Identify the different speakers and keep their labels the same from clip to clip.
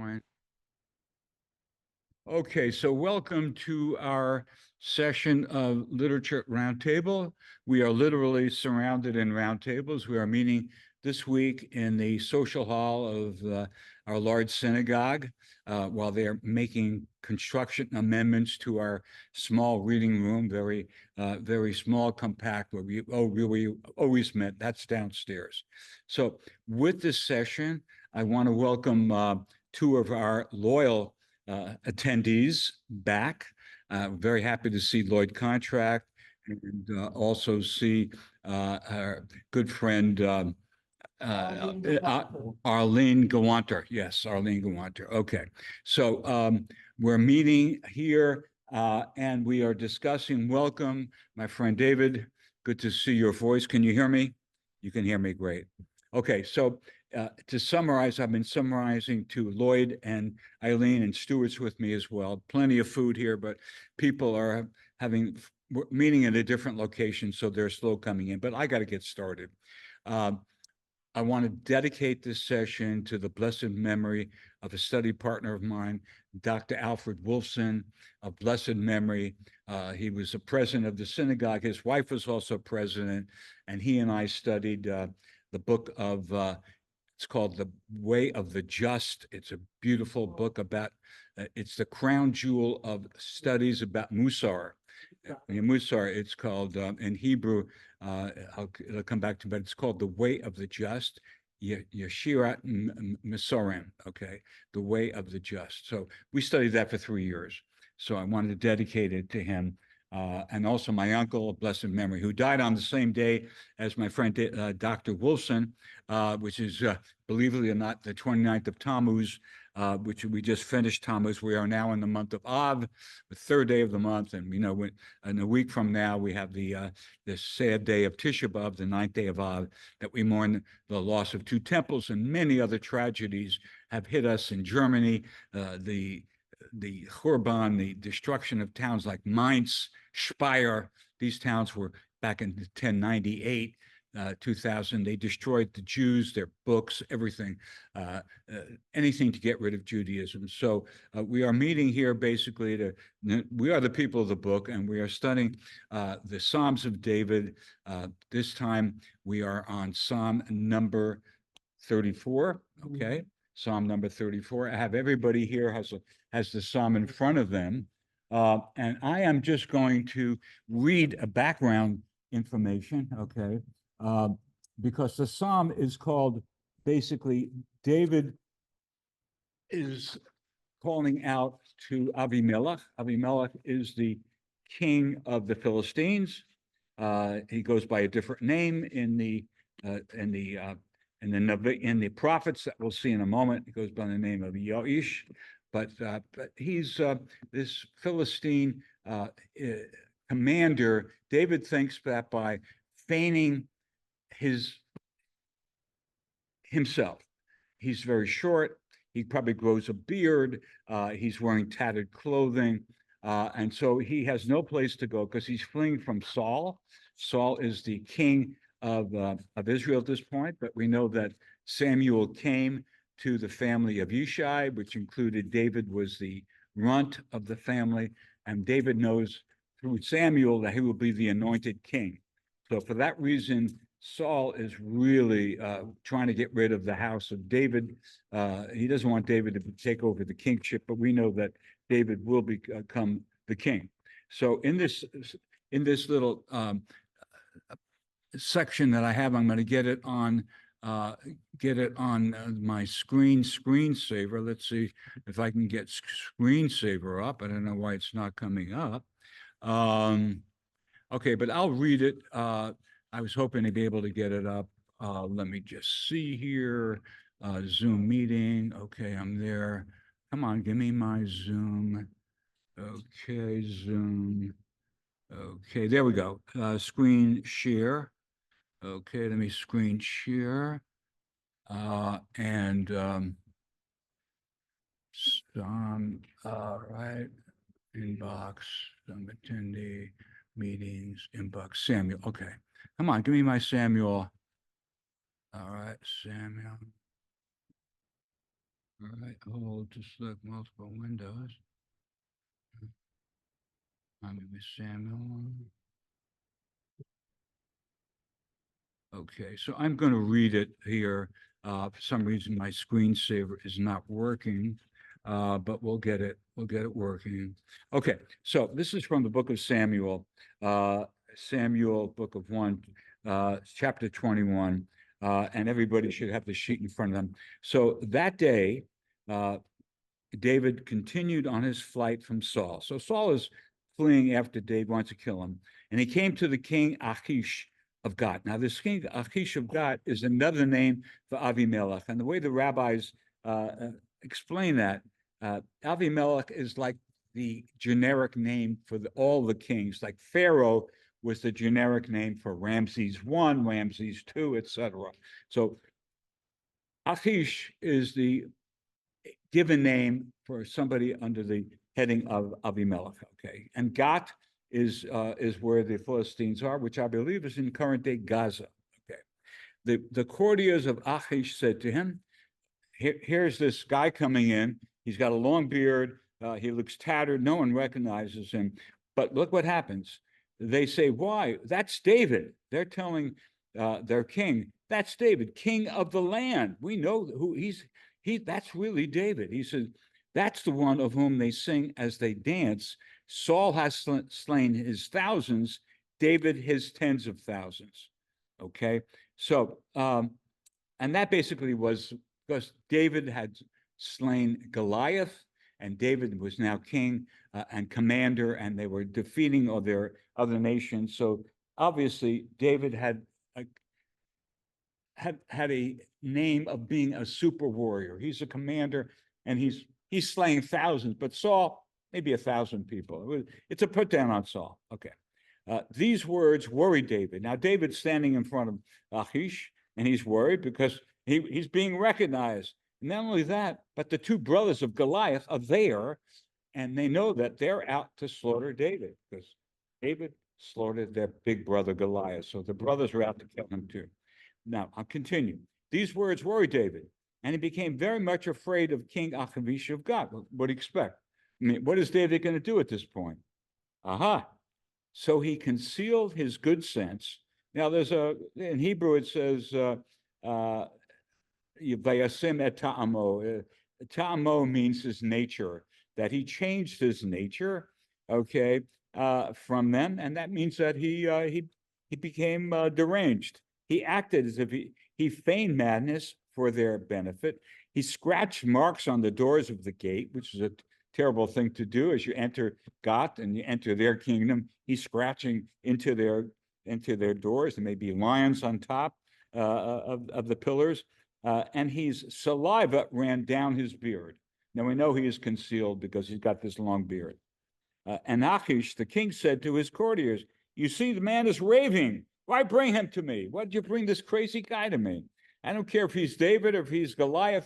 Speaker 1: PowerPoint. Okay, so welcome to our session of Literature Roundtable. We are literally surrounded in roundtables. We are meeting this week in the social hall of our large synagogue while they're making construction amendments to our small reading room, very small, compact, where we always met. That's downstairs. So with this session, I want to welcome two of our loyal attendees back. Very happy to see Lloyd Contract and also see our good friend Arlene Gawanter. Yes, Arlene Gawanter. Okay, so we're meeting here and we are discussing. Welcome, my friend David. Good to see your voice. Can you hear me? You can hear me. Great. Okay, so to summarize, I've been summarizing to Lloyd and Eileen, and Stuart's with me as well. Plenty of food here, but people are meeting at a different location, so they're slow coming in. But I got to get started. I want to dedicate this session to the blessed memory of a study partner of mine, Dr. Alfred Wolfson, of blessed memory. He was a president of the synagogue. His wife was also president, and he and I studied the book of it's called The Way of the Just. It's a beautiful book about, it's the crown jewel of studies about Musar. Musar, it's called, in Hebrew, I'll come back to, but it's called The Way of the Just, Yeshirat Misorim, okay, The Way of the Just. So we studied that for 3 years. So I wanted to dedicate it to him. And also my uncle of blessed memory, who died on the same day as my friend Dr. Wolfson, which is, believe it or not, the 29th of Tammuz, which we just finished Tammuz. We are now in the month of Av, the third day of the month. And, you know, in a week from now, we have the sad day of Tisha B'Av, the 9th day of Av, that we mourn the loss of two temples, and many other tragedies have hit us in Germany. The Churban, the destruction of towns like Mainz, Speyer. These towns were back in 1098, 2000. They destroyed the Jews, their books, everything, anything to get rid of Judaism. So we are meeting here basically we are the people of the book, and we are studying the Psalms of David. This time we are on Psalm number 34, okay? Psalm number 34. I have everybody here has the Psalm in front of them. And I am just going to read a background information, okay? Because the Psalm is called, basically, David is calling out to Avimelech. Avimelech is the king of the Philistines. He goes by a different name in the prophets that we'll see in a moment. He goes by the name of Yoish, but he's this Philistine commander. David thinks that by feigning himself, he's very short. He probably grows a beard. He's wearing tattered clothing. And so he has no place to go because he's fleeing from Saul. Saul is the king of Israel at this point, but we know that Samuel came to the family of Yishai, which included David was the runt of the family, and David knows through Samuel that he will be the anointed king. So for that reason, Saul is really trying to get rid of the house of David. He doesn't want David to take over the kingship, but we know that David will become the king. So in this little section that I have, I'm going to get it on my screensaver. Let's see if I can get screensaver up. I don't know why it's not coming up. Okay, but I'll read it. I was hoping to be able to get it up. Let me just see here. Zoom meeting. Okay, I'm there. Come on, give me my Zoom. Okay, Zoom. Okay, there we go. Screen share. Okay, let me screen share. And some, right, inbox, some attendee, meetings, inbox, Samuel. Okay, come on, give me my Samuel. All right, Samuel. All right, hold to select multiple windows. I'm with Samuel. Okay, so I'm going to read it here. For some reason, my screensaver is not working, but we'll get it. We'll get it working. Okay, so this is from the book of Samuel, Samuel, book of 1, chapter 21, and everybody should have the sheet in front of them. So that day, David continued on his flight from Saul. So Saul is fleeing after David wants to kill him, and he came to the king Achish of Gat. Now, this king Achish of Gat is another name for Avimelech, and the way the rabbis explain that, Avimelech is like the generic name for all the kings. Like Pharaoh was the generic name for Ramses I, Ramses II, etc. So Achish is the given name for somebody under the heading of Avimelech. Okay, and Gat is where the Philistines are, which I believe is in current day Gaza. Okay, the courtiers of Achish said to him, here's this guy coming in. He's got a long beard. He looks tattered. No one recognizes him. But look what happens. They say, why? That's David. They're telling their king, that's David, king of the land. We know who that's really David. He said, that's the one of whom they sing as they dance. Saul has slain his thousands, David his tens of thousands. Okay, so and that basically was because David had slain Goliath, and David was now king and commander, and they were defeating all their other nations. So obviously, David had a name of being a super warrior. He's a commander, and he's slaying thousands. But Saul, maybe 1,000 people. It's a put down on Saul. Okay. These words worried David. Now, David's standing in front of Achish, and he's worried because he's being recognized. Not only that, but the two brothers of Goliath are there, and they know that they're out to slaughter David because David slaughtered their big brother Goliath. So the brothers are out to kill him too. Now, I'll continue. These words worried David, and he became very much afraid of King Achish of Gat. What do you expect? I mean, what is David going to do at this point? Aha. So he concealed his good sense. Now, in Hebrew, it says, Vayasim et ta'amo. Ta'amo means his nature, that he changed his nature, okay, from them. And that means that he became deranged. He acted as if he feigned madness for their benefit. He scratched marks on the doors of the gate, which is a terrible thing to do as you enter Gat and you enter their kingdom. He's scratching into their doors. There may be lions on top of the pillars, and his saliva ran down his beard. Now we know he is concealed because he's got this long beard. And Achish, the king, said to his courtiers, "You see, the man is raving. Why bring him to me? Why did you bring this crazy guy to me? I don't care if he's David or if he's Goliath.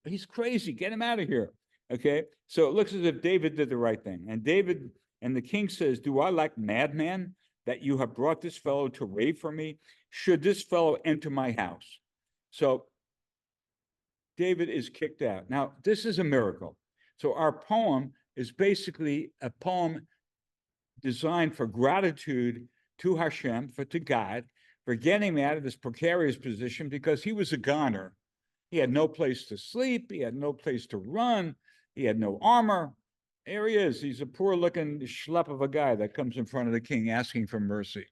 Speaker 1: He's crazy. Get him out of here." Okay, so it looks as if David did the right thing. And the king says, "Do I like madman that you have brought this fellow to rave for me? Should this fellow enter my house?" So David is kicked out. Now, this is a miracle. So our poem is basically a poem designed for gratitude to Hashem, to God, for getting him out of this precarious position because he was a goner. He had no place to sleep. He had no place to run. He had no armor. There he is. He's a poor-looking schlep of a guy that comes in front of the king asking for mercy.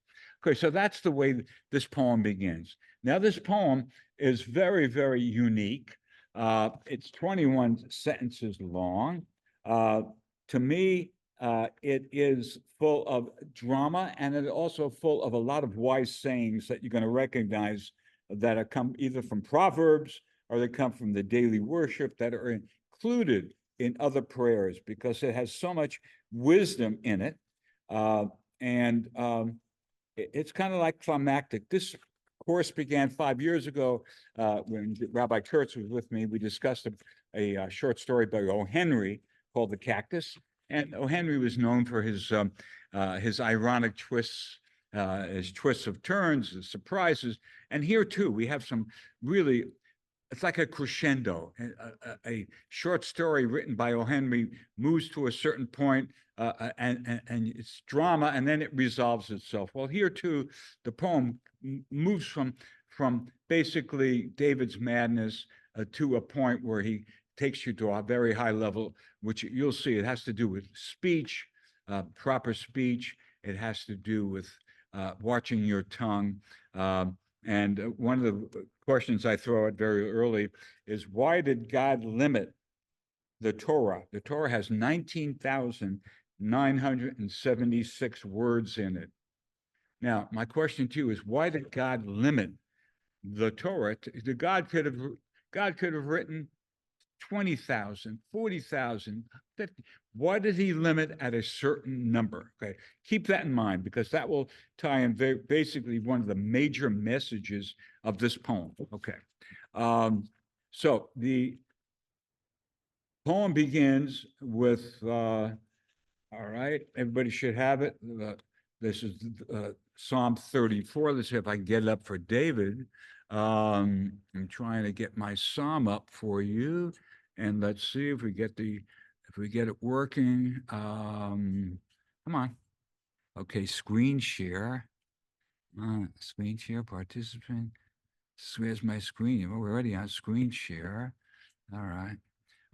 Speaker 1: Okay, so that's the way this poem begins. Now, this poem is very, very unique. It's 21 sentences long. To me, it is full of drama, and it's also full of a lot of wise sayings that you're going to recognize that are come either from Proverbs or they come from the daily worship that are included in other prayers because it has so much wisdom in it. It's kind of like climactic. This course began 5 years ago when Rabbi Kurtz was with me. We discussed a short story by O. Henry called The Cactus. And O. Henry was known for his ironic twists, his twists of turns, his surprises. And here, too, we have some really it's like a crescendo. A short story written by O. Henry moves to a certain point, and it's drama, and then it resolves itself. Well, here too, the poem moves from basically David's madness to a point where he takes you to a very high level, which you'll see it has to do with speech, proper speech. It has to do with watching your tongue. And one of the questions I throw out very early is, why did God limit the Torah? The Torah has 19,976 words in it. Now, my question to you is, why did God limit the Torah? God could have written 20,000, 40,000, 50. Why did he limit at a certain number? Okay, keep that in mind, because that will tie in basically one of the major messages of this poem. Okay, so the poem begins with, all right, everybody should have it. This is Psalm 34. Let's see if I can get it up for David. I'm trying to get my Psalm up for you. And let's see if we get it working. Come on. Okay, screen share. Screen share, participant. Where's my screen? Well, we're already on screen share. All right.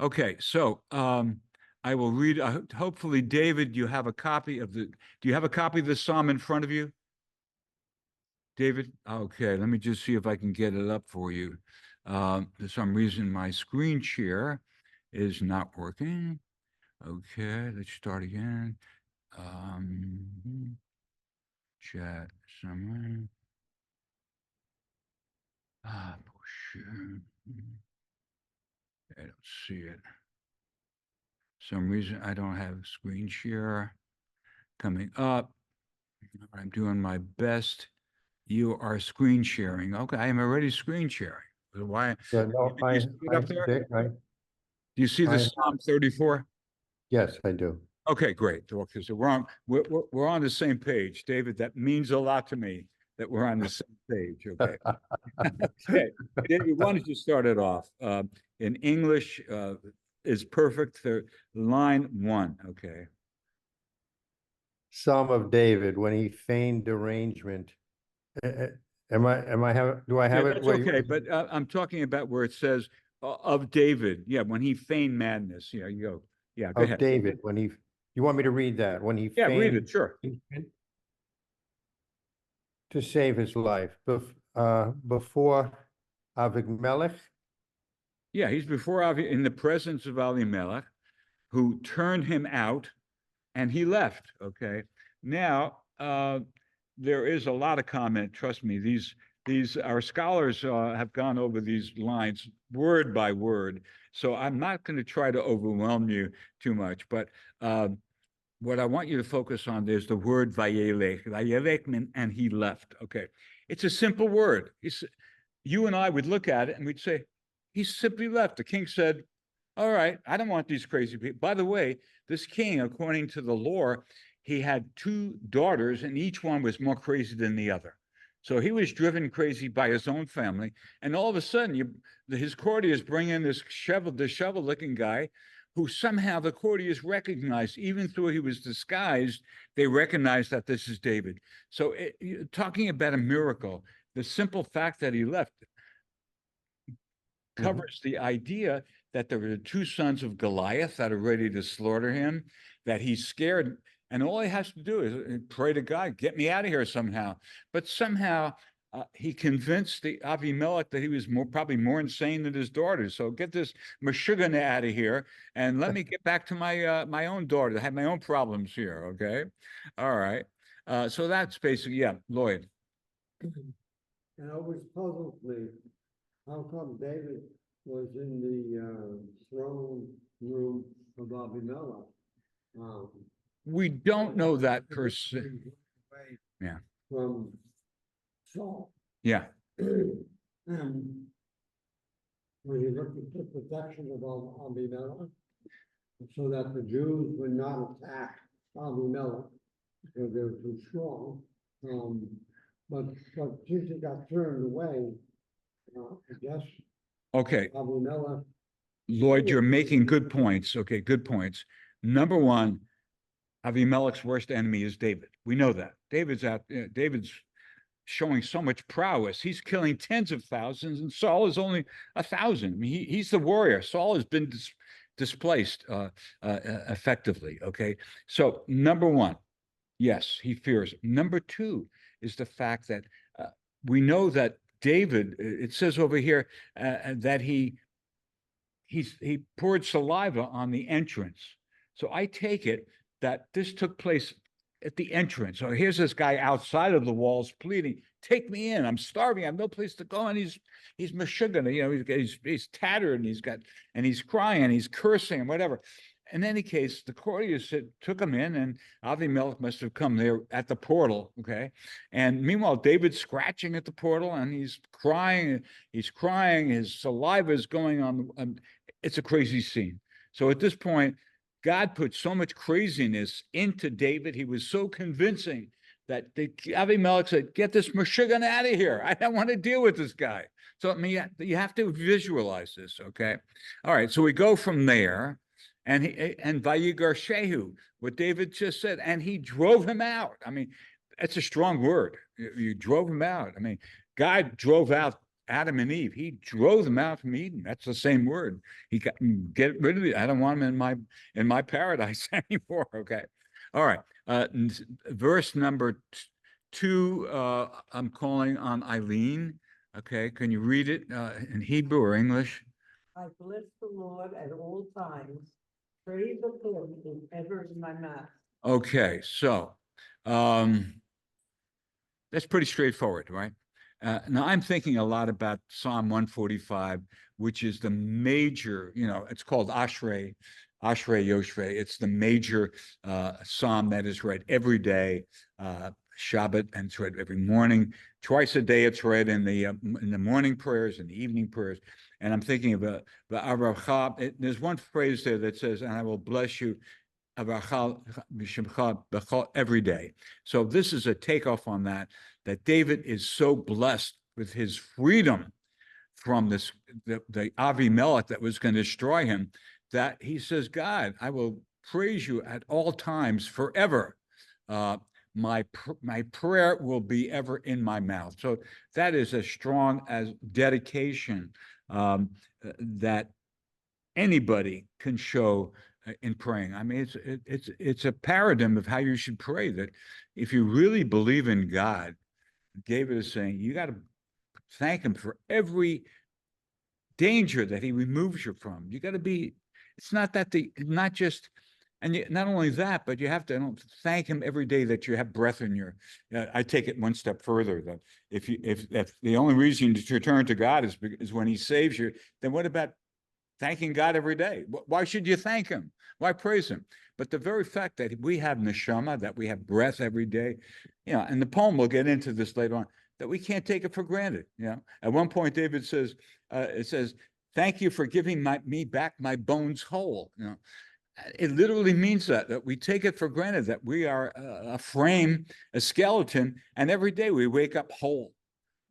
Speaker 1: Okay, so I will read. Hopefully, David, you have a copy of do you have a copy of the Psalm in front of you? David? Okay, let me just see if I can get it up for you. For some reason, my screen share is not working. Okay, let's start again. Chat somewhere. I don't see it. Some reason I don't have screen share coming up. I'm doing my best. You are screen sharing. Okay, I am already screen sharing. Why?
Speaker 2: Yeah, no,
Speaker 1: Do you see it up there? Do you see the Psalm 34?
Speaker 2: Yes, I do.
Speaker 1: Okay, great. Because we're on the same page, David. That means a lot to me that we're on the same page. Okay. Okay, David, why don't you start it off? In English is perfect. Line 1. Okay.
Speaker 2: Psalm of David, when he feigned derangement. Do I have it?
Speaker 1: That's okay, but I'm talking about where it says of David. Yeah, when he feigned madness. Yeah, you go. Yeah, go
Speaker 2: Of
Speaker 1: ahead.
Speaker 2: David, you want me to read that? When he
Speaker 1: Yeah, read
Speaker 2: feigned
Speaker 1: it, sure.
Speaker 2: to save his life. Before Avimelech.
Speaker 1: Yeah, he's before in the presence of Avimelech, who turned him out, and he left. Okay. Now there is a lot of comment. Trust me, our scholars have gone over these lines word by word. So I'm not going to try to overwhelm you too much, but what I want you to focus on is the word vayelech. Vayelech meant, and he left. Okay. It's a simple word. You and I would look at it and we'd say, he simply left. The king said, all right, I don't want these crazy people. By the way, this king, according to the lore, he had 2 daughters, and each one was more crazy than the other. So he was driven crazy by his own family. And all of a sudden, his courtiers bring in this disheveled-looking guy, who somehow the courtiers recognized, even though he was disguised, they recognized that this is David. So talking about a miracle, the simple fact that he left covers the idea that there were 2 sons of Goliath that are ready to slaughter him, that he's scared, and all he has to do is pray to God, get me out of here somehow. But somehow he convinced the Avimelech that he was probably more insane than his daughter. So get this Meshuggah out of here, and let me get back to my own daughter. I have my own problems here. Okay, all right. So that's basically, yeah, Lloyd.
Speaker 3: And always puzzles me, how come David was in the throne room of Avimelech?
Speaker 1: We don't know that per se. Yeah.
Speaker 3: From Saul.
Speaker 1: Yeah.
Speaker 3: And when he looked at the protection of Avimelech, so that the Jews would not attack Avimelech because they were too strong. But since he got turned away, I guess
Speaker 1: Okay,
Speaker 3: Avimelech.
Speaker 1: Lloyd, you're making good points. Okay, good points. Number one, Avimelech's worst enemy is David. We know that. David's showing so much prowess. He's killing tens of thousands, and Saul is only 1,000. I mean, he's the warrior. Saul has been displaced effectively. Okay, so number one, yes, he fears. Number two is the fact that we know that David. It says over here that he poured saliva on the entrance. So I take it that this took place at the entrance. So here's this guy outside of the walls pleading, "Take me in. I'm starving. I have no place to go." And he's meshuggah, you know, he's tattered, and he's crying, he's cursing, and whatever. In any case, the courtiers took him in, and Avimelech must have come there at the portal. Okay, and meanwhile, David's scratching at the portal, and he's crying. He's crying. His saliva is going on. It's a crazy scene. So at this point, God put so much craziness into David. He was so convincing that Avimelech said, "Get this meshuggah out of here. I don't want to deal with this guy." So I mean, you have to visualize this, okay? All right, so we go from there, and Vayigar Shehu, what David just said, and he drove him out. I mean, that's a strong word. You drove him out. I mean, God drove out Adam and Eve. He drove them out from Eden. That's the same word. He got, get rid of it. I don't want them in my paradise anymore. Okay. All right. Verse number 2. I'm calling on Eileen. Okay. Can you read it in Hebrew or English?
Speaker 4: I bless the Lord at all times. Praise of him is ever in my mouth.
Speaker 1: Okay. So that's pretty straightforward, right? Now, I'm thinking a lot about Psalm 145, which is the major, it's called Ashrei Yoshvei. It's the major psalm that is read every day, Shabbat, and it's read every morning. Twice a day it's read in the morning prayers and the evening prayers. And I'm thinking of there's one phrase there that says, "And I will bless you every day." So this is a takeoff on that David is so blessed with his freedom from the Avimelech that was going to destroy him, that he says, "God, I will praise you at all times forever. My prayer will be ever in my mouth." So that is as strong as dedication that anybody can show in praying. I mean, it's a paradigm of how you should pray, that if you really believe in God, David is saying, you got to thank him for every danger that he removes you from. You got to be, it's not that not just, and not only that, but you have to thank him every day that you have breath in your, I take it one step further, that if the only reason to turn to God is when he saves you, then what about thanking God every day? Why should you thank him? Why praise him? But the very fact that we have neshama, that we have breath every day, and the poem will get into this later on, that we can't take it for granted. At one point, David says, it says, "Thank you for giving me back my bones whole." It literally means that we take it for granted that we are a frame, a skeleton, and every day we wake up whole.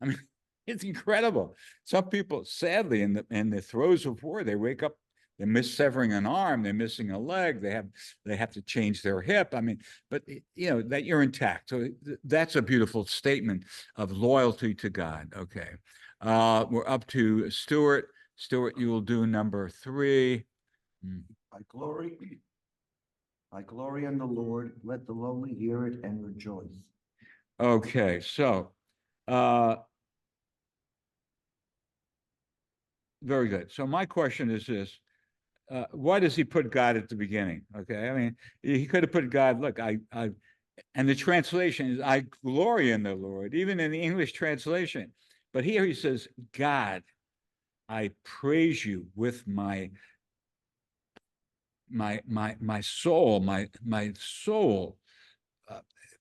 Speaker 1: I mean, it's incredible. Some people, sadly, in the throes of war, they wake up, they're severing an arm, they're missing a leg, they have to change their hip. I mean, but that you're intact. So that's a beautiful statement of loyalty to God. Okay, we're up to Stuart. Stuart, you will do number 3.
Speaker 5: I glory in the Lord. Let the lowly hear it and rejoice.
Speaker 1: Okay, so very good. So my question is this: why does he put God at the beginning? Okay, I mean, he could have put God. Look, and the translation is, "I glory in the Lord," even in the English translation. But here he says, "God, I praise you with my soul. My soul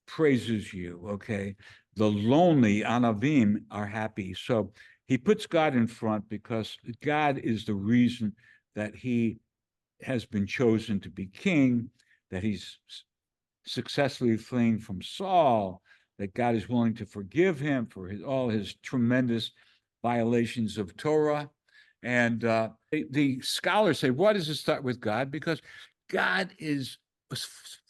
Speaker 1: praises you." Okay, the lonely anavim are happy. So he puts God in front because God is the reason that he has been chosen to be king, that he's successfully fleeing from Saul, that God is willing to forgive him for all his tremendous violations of Torah. And the scholars say, why does it start with God? Because God is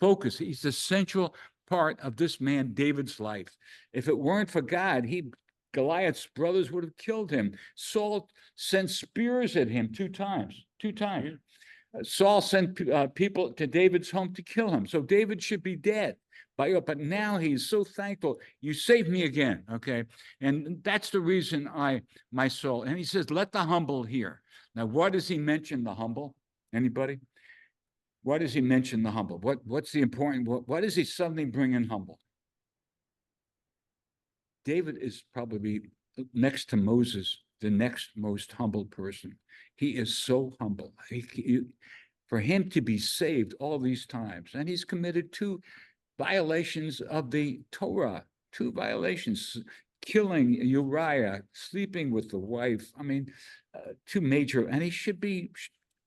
Speaker 1: focused. He's the central part of this man, David's life. If it weren't for God, Goliath's brothers would have killed him. Saul sent spears at him two times. Saul sent people to David's home to kill him. So David should be dead. But now he's so thankful. You saved me again, okay? And that's the reason my soul. And he says, let the humble hear. Now, what does he mention the humble? Anybody? Why does he mention the humble? What's the important? What does he suddenly bring in humble? David is probably next to Moses, the next most humble person. He is so humble. For him to be saved all these times, and he's committed 2 violations of the Torah, 2 violations, killing Uriah, sleeping with the wife. I mean, 2 major, and he should be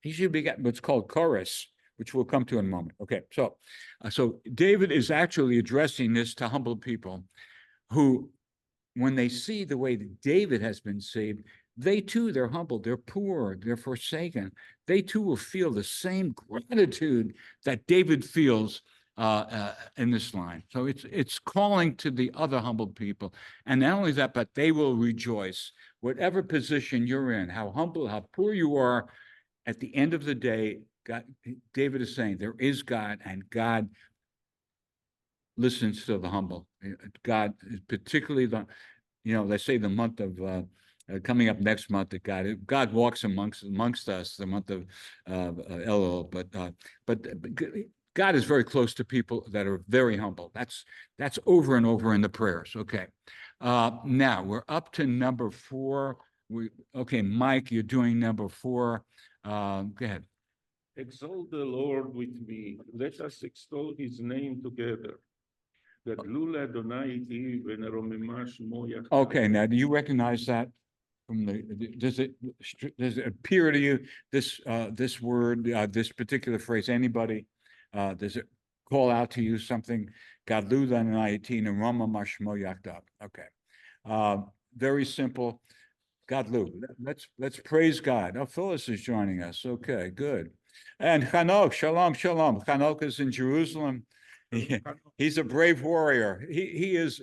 Speaker 1: getting what's called chorus, which we'll come to in a moment. Okay, so David is actually addressing this to humble people who, when they see the way that David has been saved, they too, they're humbled, they're poor, they're forsaken. They too will feel the same gratitude that David feels in this line. So it's calling to the other humbled people. And not only that, but they will rejoice. Whatever position you're in, how humble, how poor you are, at the end of the day, God, David is saying there is God, and God listens to the humble. God, particularly they say the month of coming up next month, that God walks amongst us, the month of Elul, but God is very close to people that are very humble. That's over and over in the prayers. Okay, now we're up to number 4. Okay, Mike, you're doing number 4. Go ahead.
Speaker 6: Exalt the Lord with me. Let us extol his name together.
Speaker 1: Okay, now do you recognize that from does it appear to you, this word, this particular phrase? Anybody, does it call out to you something? Okay, very simple. Gadlu. Let's praise God. Oh, Phyllis is joining us. Okay, good. And Chanok, shalom. Chanok is in Jerusalem. He's a brave warrior. He is.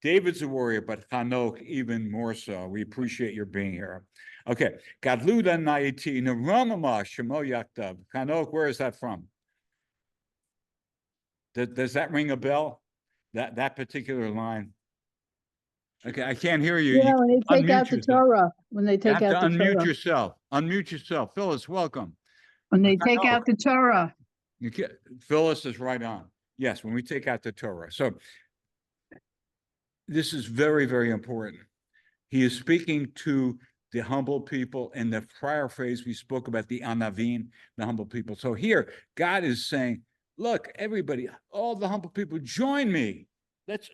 Speaker 1: David's a warrior, but Chanok even more so. We appreciate your being here. Okay, Gadluda Nayiti Naramama Shemo Yaktav. Chanok, where is that from? Does that ring a bell? That particular line? Okay, I can't hear you.
Speaker 7: Yeah, when they take out the
Speaker 1: yourself.
Speaker 7: Torah, when they take out the
Speaker 1: Unmute
Speaker 7: Torah.
Speaker 1: yourself. Unmute yourself. Phyllis, welcome.
Speaker 7: When they take out the Torah.
Speaker 1: Phyllis is right on. Yes, when we take out the Torah. So this is very, very important. He is speaking to the humble people. In the prior phrase, we spoke about the anavim, the humble people. So here, God is saying, look, everybody, all the humble people, join me. Let's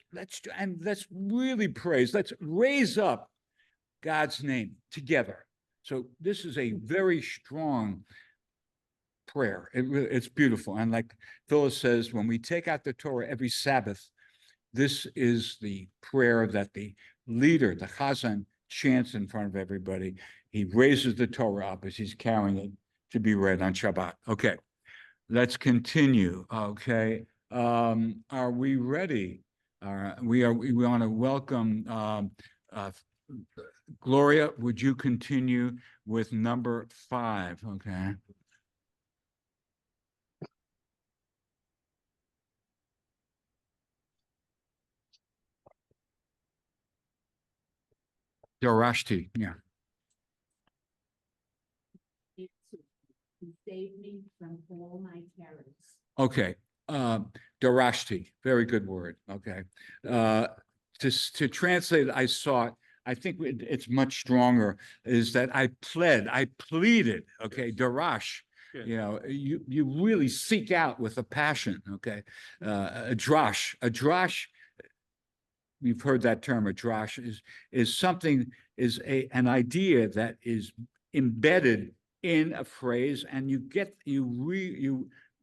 Speaker 1: really praise. Let's raise up God's name together. So this is a very strong prayer. It's beautiful. And like Phyllis says, when we take out the Torah every Sabbath, this is the prayer that the leader, the Chazan, chants in front of everybody. He raises the Torah up as he's carrying it to be read on Shabbat. Okay, let's continue. Okay, are we ready? We want to welcome Gloria. Would you continue with number 5? Okay. Darashti, yeah.
Speaker 8: He saved me from all my terrors.
Speaker 1: Okay, Darashti, very good word. Okay, to translate, I saw it. I think it's much stronger. Is that I pleaded. Okay, Darash.
Speaker 6: Yeah.
Speaker 1: You know, you really seek out with a passion. Okay, a drash. We've heard that term. A drash is something, is an idea that is embedded in a phrase, and you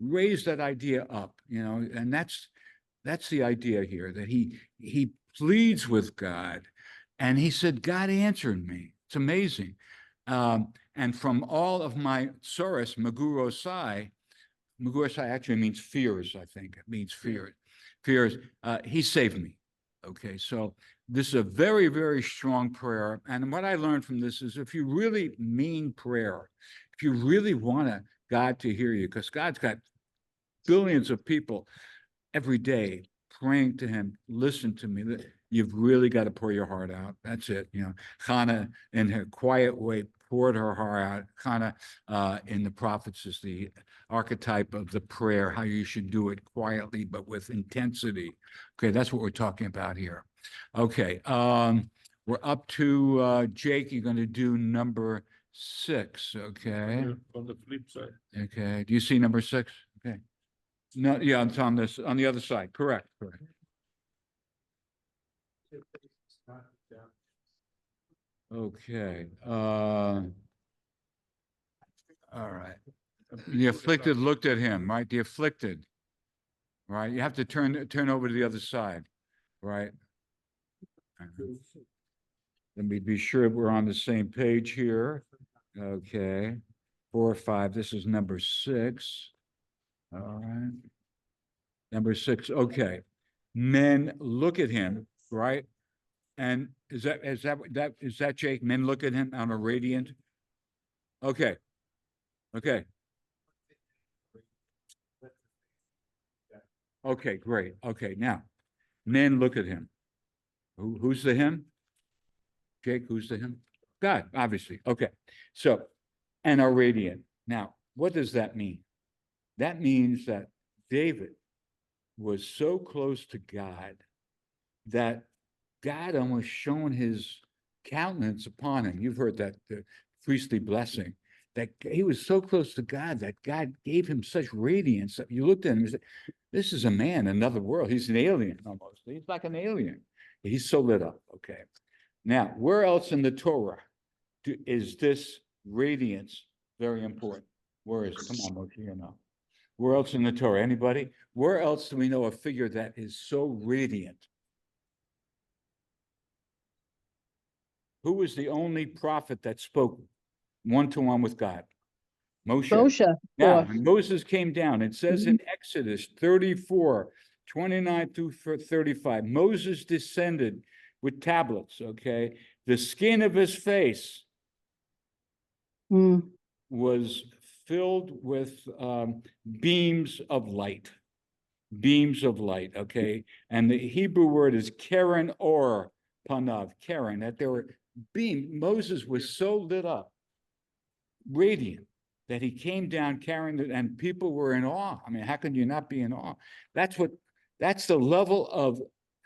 Speaker 1: raise that idea up, and that's the idea here, that he pleads with God, and he said, God answered me. It's amazing. And from all of my soros, Megurosai actually means fears, I think. It means fears. He saved me. Okay, so this is a very, very strong prayer. And what I learned from this is if you really mean prayer, if you really want God to hear you, because God's got billions of people every day praying to him, listen to me. You've really got to pour your heart out. That's it. Hannah, in her quiet way, poured her heart out. Hannah, in the prophets, is the archetype of the prayer, how you should do it quietly, but with intensity. Okay, that's what we're talking about here. Okay, we're up to Jake. You're going to do number 6. Okay.
Speaker 6: On the flip side.
Speaker 1: Okay. Do you see number 6? Okay. No, yeah, it's on the other side. Correct. Okay. All right. The afflicted looked at him, right? The afflicted, right? You have to turn over to the other side, right? Let me be sure we're on the same page here. Okay. 4 or 5. This is number 6. All right. Number 6. Okay. Men look at him, right? And is that Jake? Men look at him on a radiant. Okay. Okay, great. Okay, now men look at him. Who's the him? Jake, who's the him? God, obviously. Okay. So, and are radiant. Now, what does that mean? That means that David was so close to God that God almost shone his countenance upon him. You've heard that the priestly blessing, that he was so close to God that God gave him such radiance that you looked at him and said, this is a man, another world. He's an alien almost. He's like an alien. He's so lit up. Okay. Now, where else in the Torah is this radiance very important? Where is it? Come on, Moshe, you know. Where else in the Torah? Anybody? Where else do we know a figure that is so radiant? Who was the only prophet that spoke one-to-one with God? Moshe.
Speaker 7: Moshe.
Speaker 1: Now,
Speaker 7: Or-
Speaker 1: when Moses came down, it says in Exodus 34, 29 through 35, Moses descended with tablets, okay? The skin of his face
Speaker 7: Mm,
Speaker 1: was filled with beams of light. Beams of light, okay? And the Hebrew word is Keren or Panav, Keren, that there were beams. Moses was so lit up, radiant, that he came down carrying it, and people were in awe. I mean, how can you not be in awe? That's the level of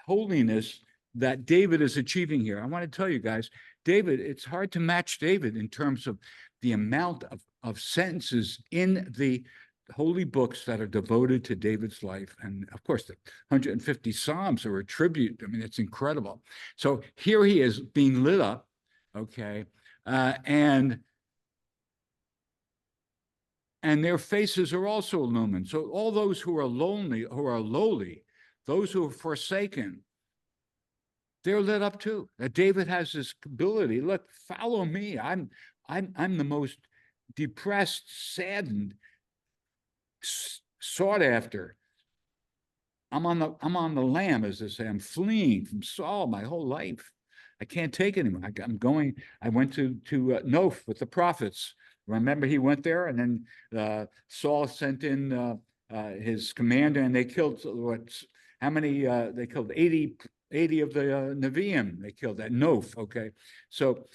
Speaker 1: holiness that David is achieving here. I want to tell you guys, David, it's hard to match David in terms of the amount of sentences in the holy books that are devoted to David's life. And of course, the 150 Psalms are a tribute. I mean, it's incredible. So here he is being lit up, okay? And their faces are also illumined. So all those who are lonely, who are lowly, those who are forsaken, they're lit up too. That David has this ability. Look, follow me. I'm the most depressed, saddened, sought after. I'm on the lam, as they say. I'm fleeing from Saul my whole life. I can't take it anymore. I went to Noph with the prophets. Remember, he went there, and then Saul sent in his commander, and they killed how many? They killed 80 of the Nevi'im. They killed at Noph. Okay, so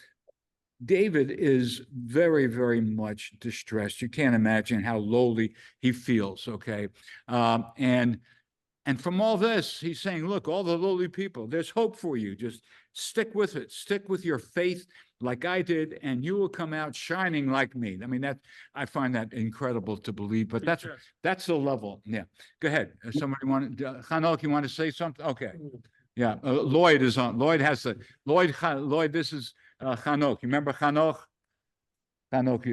Speaker 1: David is very, very much distressed. You can't imagine how lowly he feels. Okay, and from all this, he's saying, look, all the lowly people, there's hope for you. Just stick with it. Stick with your faith like I did, and you will come out shining like me. I mean, I find that incredible to believe, but that's the level. Yeah. Go ahead. Somebody Chanok, you want to say something? Okay. Yeah. Lloyd is on. Lloyd, this is Chanok. You remember Chanok? Chanok,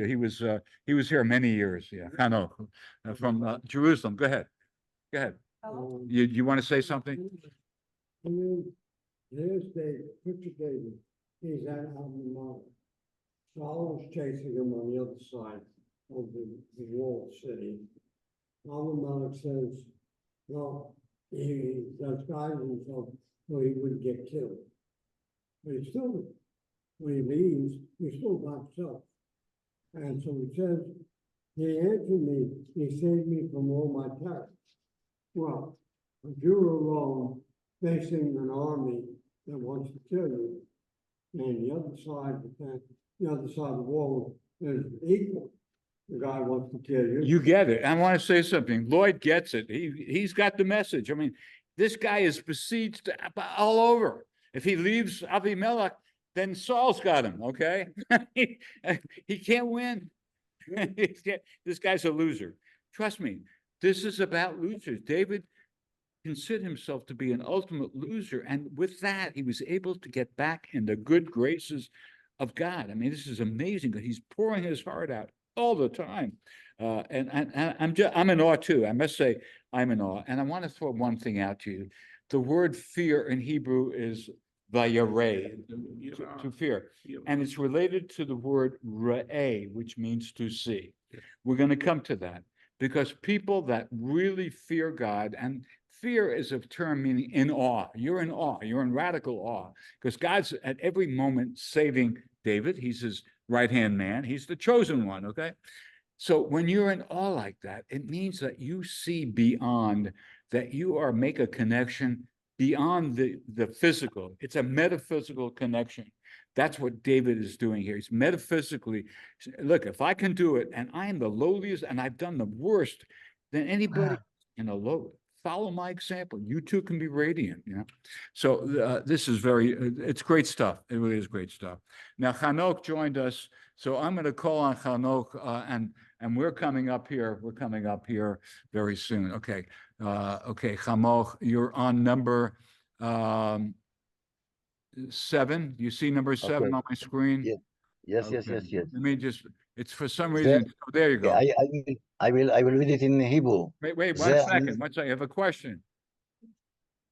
Speaker 1: he was here many years. Yeah. Chanok from Jerusalem. Go ahead. You want to say something?
Speaker 3: Here's David, picture David, he's at Avimelech. Saul was chasing him on the other side of the walled city. Avimelech says, well, he disguised himself so he wouldn't get killed. But he still, when he leaves, he's still by himself. And so he says, he answered me, he saved me from all my terror. Well, if you're alone facing an army that wants to kill you, and the other side of the fence, the other side of the wall is equal, the guy wants to kill you.
Speaker 1: You get it. I want to say something. Lloyd gets it. He's got the message. I mean, this guy is besieged all over. If he leaves Avimelech, then Saul's got him, okay? He can't win. This guy's a loser. Trust me, this is about losers. David considered himself to be an ultimate loser. And with that, he was able to get back in the good graces of God. I mean, this is amazing. He's pouring his heart out all the time. And I'm in awe too. I must say, I'm in awe. And I want to throw one thing out to you. The word fear in Hebrew is vayareh, to fear. And it's related to the word ra'eh, which means to see. We're going to come to that because people that really fear God, and fear is a term meaning in awe. You're in awe. You're in radical awe because God's at every moment saving David. He's his right-hand man. He's the chosen one, okay? So when you're in awe like that, it means that you see beyond, that you are make a connection beyond the physical. It's a metaphysical connection. That's what David is doing here. He's metaphysically, look, if I can do it, and I am the lowliest, and I've done the worst, then anybody in a low, follow my example. You too can be radiant, you know? So this is it's great stuff. It really is great stuff. Now, Chanok joined us. So I'm going to call on Chanok, and we're coming up here. We're coming up here very soon. Okay. Okay, Chanok, you're on number 7. You see number 7
Speaker 9: Okay.
Speaker 1: on my screen?
Speaker 9: Yeah. Yes,
Speaker 1: Okay.
Speaker 9: yes.
Speaker 1: Let me just, it's for some
Speaker 9: There-
Speaker 1: reason. Oh, there you go.
Speaker 9: I will read it in Hebrew.
Speaker 1: Wait, one
Speaker 9: זה
Speaker 1: second.
Speaker 9: אני-
Speaker 1: One second. I have a question.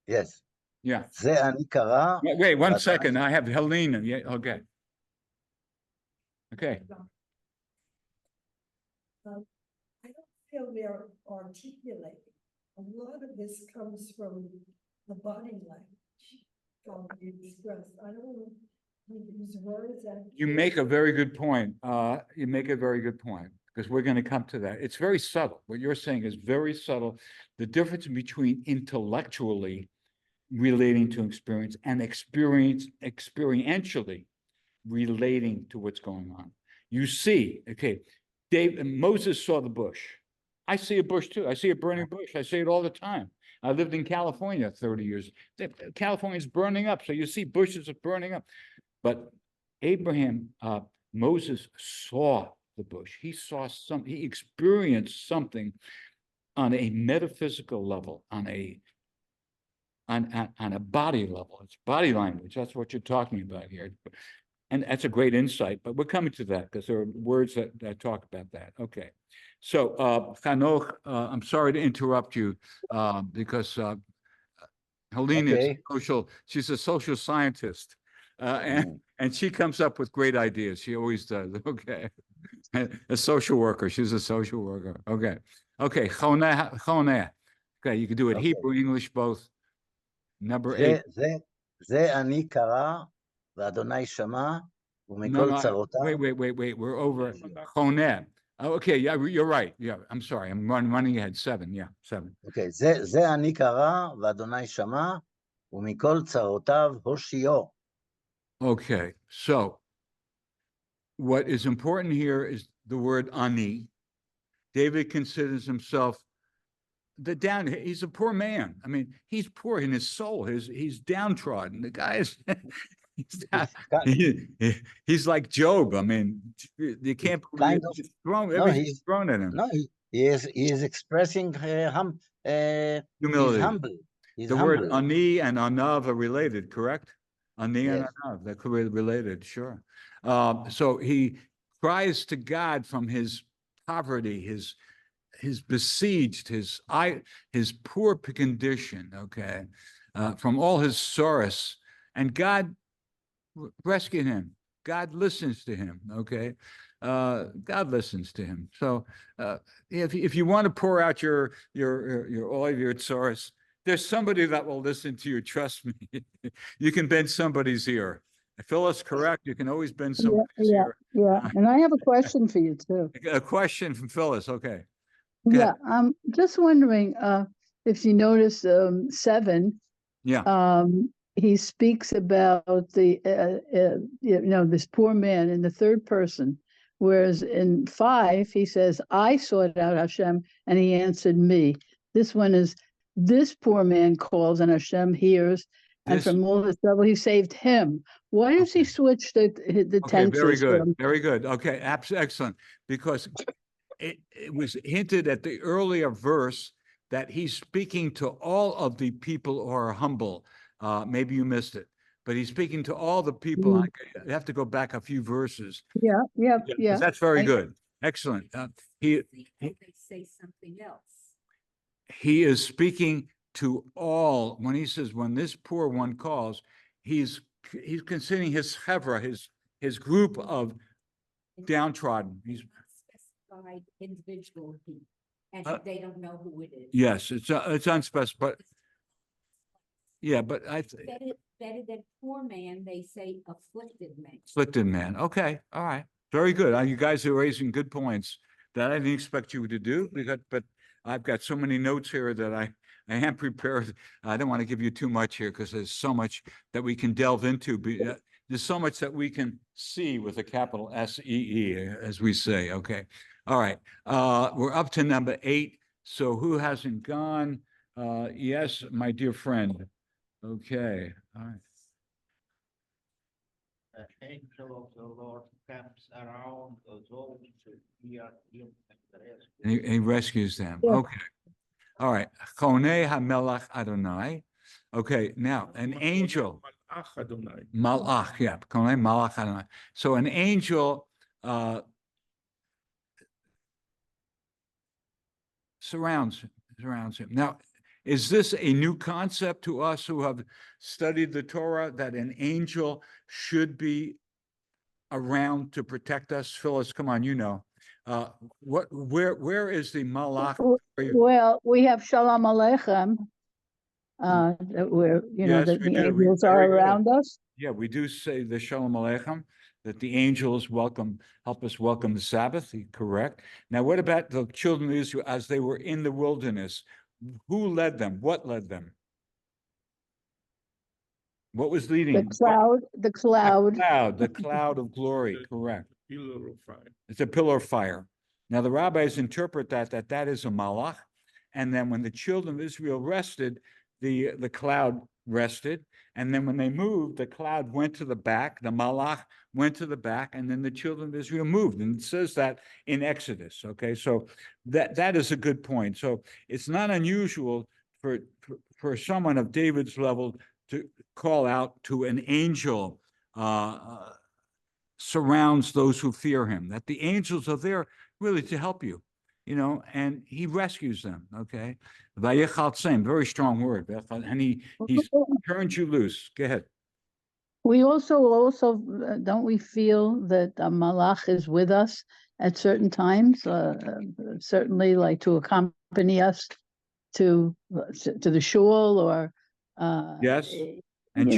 Speaker 9: Yes.
Speaker 1: Yeah.
Speaker 9: זה אני קרא,
Speaker 1: Wait, one
Speaker 9: but
Speaker 1: second. I have Helena. Yeah, okay. Okay.
Speaker 10: I don't feel they're articulating. A lot of this comes from the body language, how you express. I don't use words that.
Speaker 1: You make a very good point. You make a very good point because we're going to come to that. It's very subtle. What you're saying is very subtle. The difference between intellectually relating to experience and experientially relating to what's going on. You see, okay, Moses saw the bush. I see a bush too. I see a burning bush. I see it all the time. I lived in California 30 years. California's burning up. So you see bushes are burning up. But Moses saw the bush. He saw he experienced something on a metaphysical level, on a body level. It's body language. That's what you're talking about here. And that's a great insight, but we're coming to that because there are words that talk about that. Okay. So, Chanok, I'm sorry to interrupt you because Helena is she's a social scientist. And she comes up with great ideas. She always does. Okay. A social worker. She's a social worker. Okay. Okay. Choneh. Okay. You can do it Hebrew, English, both. Number 8.
Speaker 9: זה אני קרא, ואדוני שמע, ומכל צרותיו.
Speaker 1: Wait. We're over Choneh. Oh, okay. Yeah, you're right. Yeah. I'm sorry. I'm running ahead. 7. Yeah. 7.
Speaker 9: Okay. זה אני קרא, ואדוני שמע, ומכל צרותיו הושיעו.
Speaker 1: Okay, so what is important here is the word ani. David considers himself he's a poor man. I mean, he's poor in his soul. He's downtrodden. The guy is he's like Job. I mean, you can't believe he's thrown at him.
Speaker 9: No, he is expressing humility. He's humble.
Speaker 1: The word ani and anav are related, correct? Ani and anav, they're related, sure. So he cries to God from his poverty, his besieged, his poor condition, okay, from all his sorrows, and God rescued him. God listens to him, okay? God listens to him. So if you want to pour out your all of your tsaros, there's somebody that will listen to you, trust me. You can bend somebody's ear. Phyllis, correct? You can always bend somebody's ear.
Speaker 7: Yeah. And I have a question for you too.
Speaker 1: A question from Phyllis, okay.
Speaker 7: Yeah, I'm just wondering if you notice 7.
Speaker 1: Yeah.
Speaker 7: He speaks about this poor man in the third person, whereas in 5 he says, "I sought out Hashem, and He answered me." This one is, "This poor man calls, and Hashem hears, and from all his trouble He saved him." Why does he switch the
Speaker 1: Okay, very
Speaker 7: tenses?
Speaker 1: good, very good. Okay, excellent, because it was hinted at the earlier verse that he's speaking to all of the people who are humble. Maybe you missed it, but he's speaking to all the people. I have to go back a few verses.
Speaker 7: Yeah.
Speaker 1: That's very good. Excellent.
Speaker 8: They say something else.
Speaker 1: He is speaking to all. When he says, when this poor one calls, he's considering his chevra, his group of downtrodden. He's
Speaker 8: Specified individual, and they don't know who it is.
Speaker 1: Yes, it's unspecified. Yeah, but
Speaker 8: Better than poor man, they say afflicted man.
Speaker 1: Afflicted man. Okay, all right, very good. You guys are raising good points that I didn't expect you to do, but I've got so many notes here that I am prepared. I don't want to give you too much here because there's so much that we can delve into. There's so much that we can see with a capital SEE, as we say. Okay, all right. We're up to number 8. So who hasn't gone? Yes, my dear friend. Okay, all right.
Speaker 5: The angel of the Lord camps around those who fear him and
Speaker 1: He rescues them.
Speaker 7: Yeah.
Speaker 1: Okay. All right. Chonei hamelach Adonai. Okay, now an angel.
Speaker 6: Malach Adonai.
Speaker 1: Malach, yeah. Chonei malach Adonai. So an angel surrounds him. Now, is this a new concept to us who have studied the Torah, that an angel should be around to protect us? Phyllis, come on, you know. Where is the malach?
Speaker 7: Well, we have Shalom Aleichem, where,
Speaker 1: Yes,
Speaker 7: that
Speaker 1: we
Speaker 7: the
Speaker 1: do.
Speaker 7: angels
Speaker 1: Very
Speaker 7: are
Speaker 1: good.
Speaker 7: around us.
Speaker 1: Yeah, we do say the Shalom Aleichem, that the angels help us welcome the Sabbath, correct? Now, what about the children of Israel as they were in the wilderness? Who led them? What led them? What was leading?
Speaker 7: The cloud.
Speaker 1: The cloud of glory, correct.
Speaker 6: Pillar of fire.
Speaker 1: It's a pillar of fire. Now, the rabbis interpret that is a malach. And then when the children of Israel rested, the cloud rested. And then when they moved, the cloud went to the back, the malach went to the back, and then the children of Israel moved. And it says that in Exodus. Okay, so that is a good point. So it's not unusual for someone of David's level to call out to an angel surrounds those who fear him, that the angels are there really to help you, and he rescues them, okay? Very strong word, and he turns you loose. Go ahead.
Speaker 7: We also don't we feel that Malach is with us at certain times, certainly like to accompany us to the shul or
Speaker 1: yes, and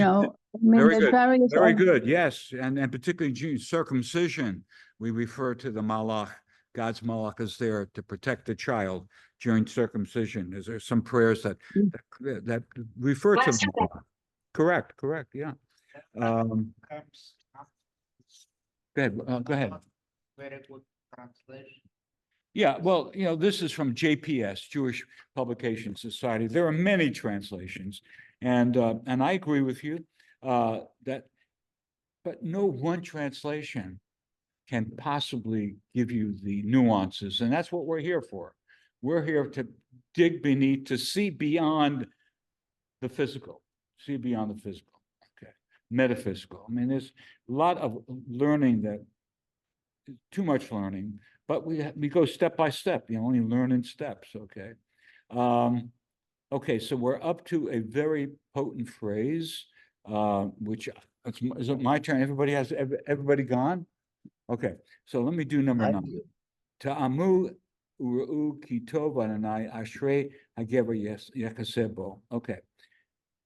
Speaker 7: very good.
Speaker 1: Very good. Yes, and particularly circumcision, we refer to the malach. God's malach is there to protect the child during circumcision. Is there some prayers that refer to the malach? Correct. Yeah. Go ahead.
Speaker 5: very good translation.
Speaker 1: Yeah, well, this is from JPS, Jewish Publication Society. There are many translations, and I agree with you but no one translation can possibly give you the nuances, and that's what we're here for. We're here to dig beneath, to see beyond the physical, okay, metaphysical. I mean, there's a lot of learning too much learning, but we go step by step, only learn in steps, okay? Okay, so we're up to a very potent phrase, which is it my turn? Everybody gone? Okay, so let me do number
Speaker 9: I
Speaker 1: 9.
Speaker 9: do.
Speaker 1: Ta'amu u'u ki tov Adonai ashrei hagever yakasebo. Okay.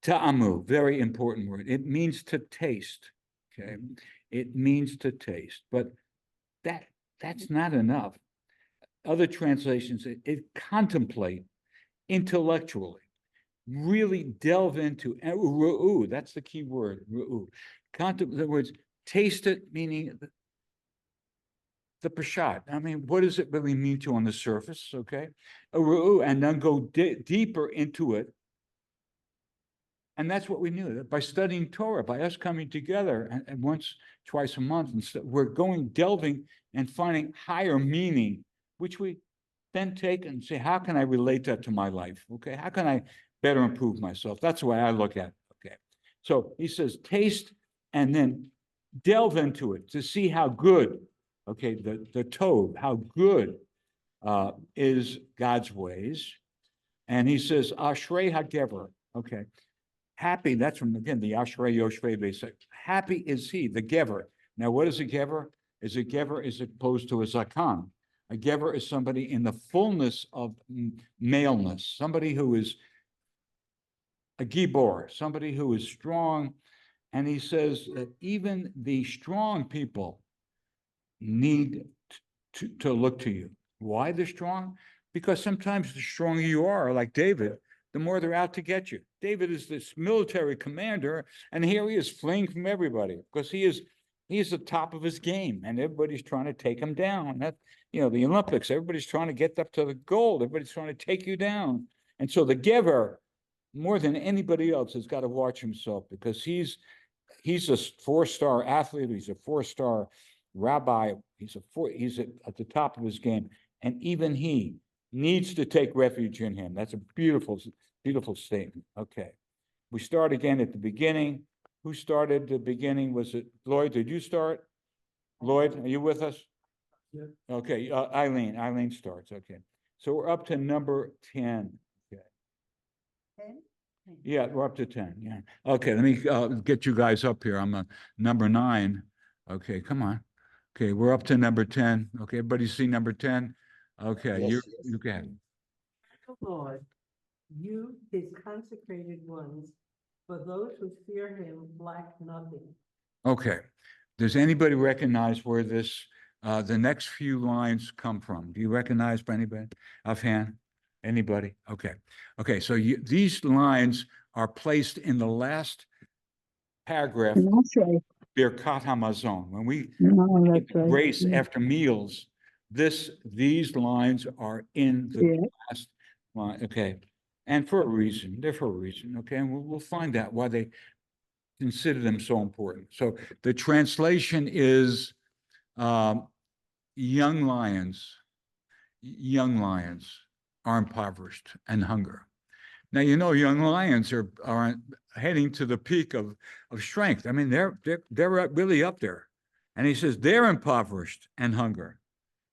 Speaker 1: Ta'amu, very important word. It means to taste. Okay. It means to taste, but that's not enough. Other translations, it contemplate intellectually, really delve into ru'u. That's the key word, ru'u. Contemplate, the words, taste it, meaning the pashat. I mean, what does it really mean to you on the surface? Okay, and then go deeper into it. And that's what we knew by studying Torah, by us coming together and once, twice a month, and we're delving and finding higher meaning, which we then take and say, how can I relate that to my life? Okay, how can I better improve myself? That's the way I look at it. Okay, so he says, taste and then delve into it to see how good. Okay, the tov, how good is God's ways. And he says, Ashrei HaGever. Okay, happy, that's from, again, the Ashrei Yoshvei basic. Happy is he, the Gever. Now, what is a Gever? Is a Gever is opposed to a Zakan. A Gever is somebody in the fullness of maleness, somebody who is a Gibor, somebody who is strong. And he says that even the strong people need to look to you. Why they're strong? Because sometimes the stronger you are, like David, the more they're out to get you. David is this military commander, and here he is fleeing from everybody because he is the top of his game, and everybody's trying to take him down. That, the Olympics, everybody's trying to get up to the gold. Everybody's trying to take you down. And so the giver, more than anybody else, has got to watch himself because he's a 4-star athlete. He's a 4-star rabbi. He's at the top of his game, and even he needs to take refuge in him. That's a beautiful, beautiful statement. Okay, we start again at the beginning. Who started the beginning? Was it Lloyd? Did you start? Lloyd, are you with us?
Speaker 3: Yeah.
Speaker 1: Okay, Eileen starts. Okay, so we're up to number 10. Okay.
Speaker 4: 10?
Speaker 1: Yeah, we're up to 10. Yeah. Okay, let me get you guys up here. I'm number 9. Okay, come on. Okay, we're up to number 10. Okay, everybody see number 10? Okay,
Speaker 9: Yes,
Speaker 1: you can.
Speaker 4: Lord, you, his consecrated ones, for those who fear him lack nothing.
Speaker 1: Okay, does anybody recognize where the next few lines come from? Do you recognize by anybody offhand? Anybody? Okay, so these lines are placed in the last paragraph,
Speaker 7: That's right.
Speaker 1: Birkat Hamazon. When we
Speaker 7: No, that's right.
Speaker 1: grace
Speaker 7: Yeah.
Speaker 1: after meals, these lines are in the
Speaker 7: Yeah.
Speaker 1: last line. Okay, and for a reason. They're for a reason. Okay, and we'll find out why they consider them so important. So the translation is young lions are impoverished and hunger. Now, young lions are heading to the peak of strength. I mean, they're really up there. And he says they're impoverished and hunger.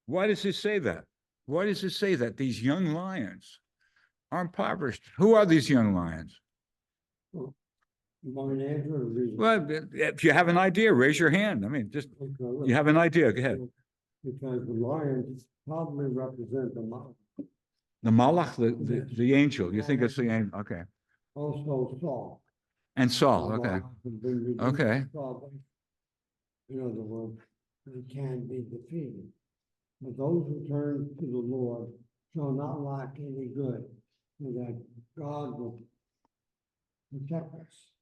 Speaker 1: Why does he say that? Why does it say that these young lions are impoverished? Who are these young lions?
Speaker 3: You want an answer or reason?
Speaker 1: Well, if you have an idea, raise your hand. I mean, just,
Speaker 3: Okay,
Speaker 1: you have an idea, go ahead.
Speaker 3: because the lions probably represent the mountain.
Speaker 1: The Malach, the angel, you think it's the angel, okay.
Speaker 3: Also Saul.
Speaker 1: And Saul, okay. Okay.
Speaker 3: In other words, they can be defeated. But those who turn to the Lord shall not lack any good, so that God will protect us.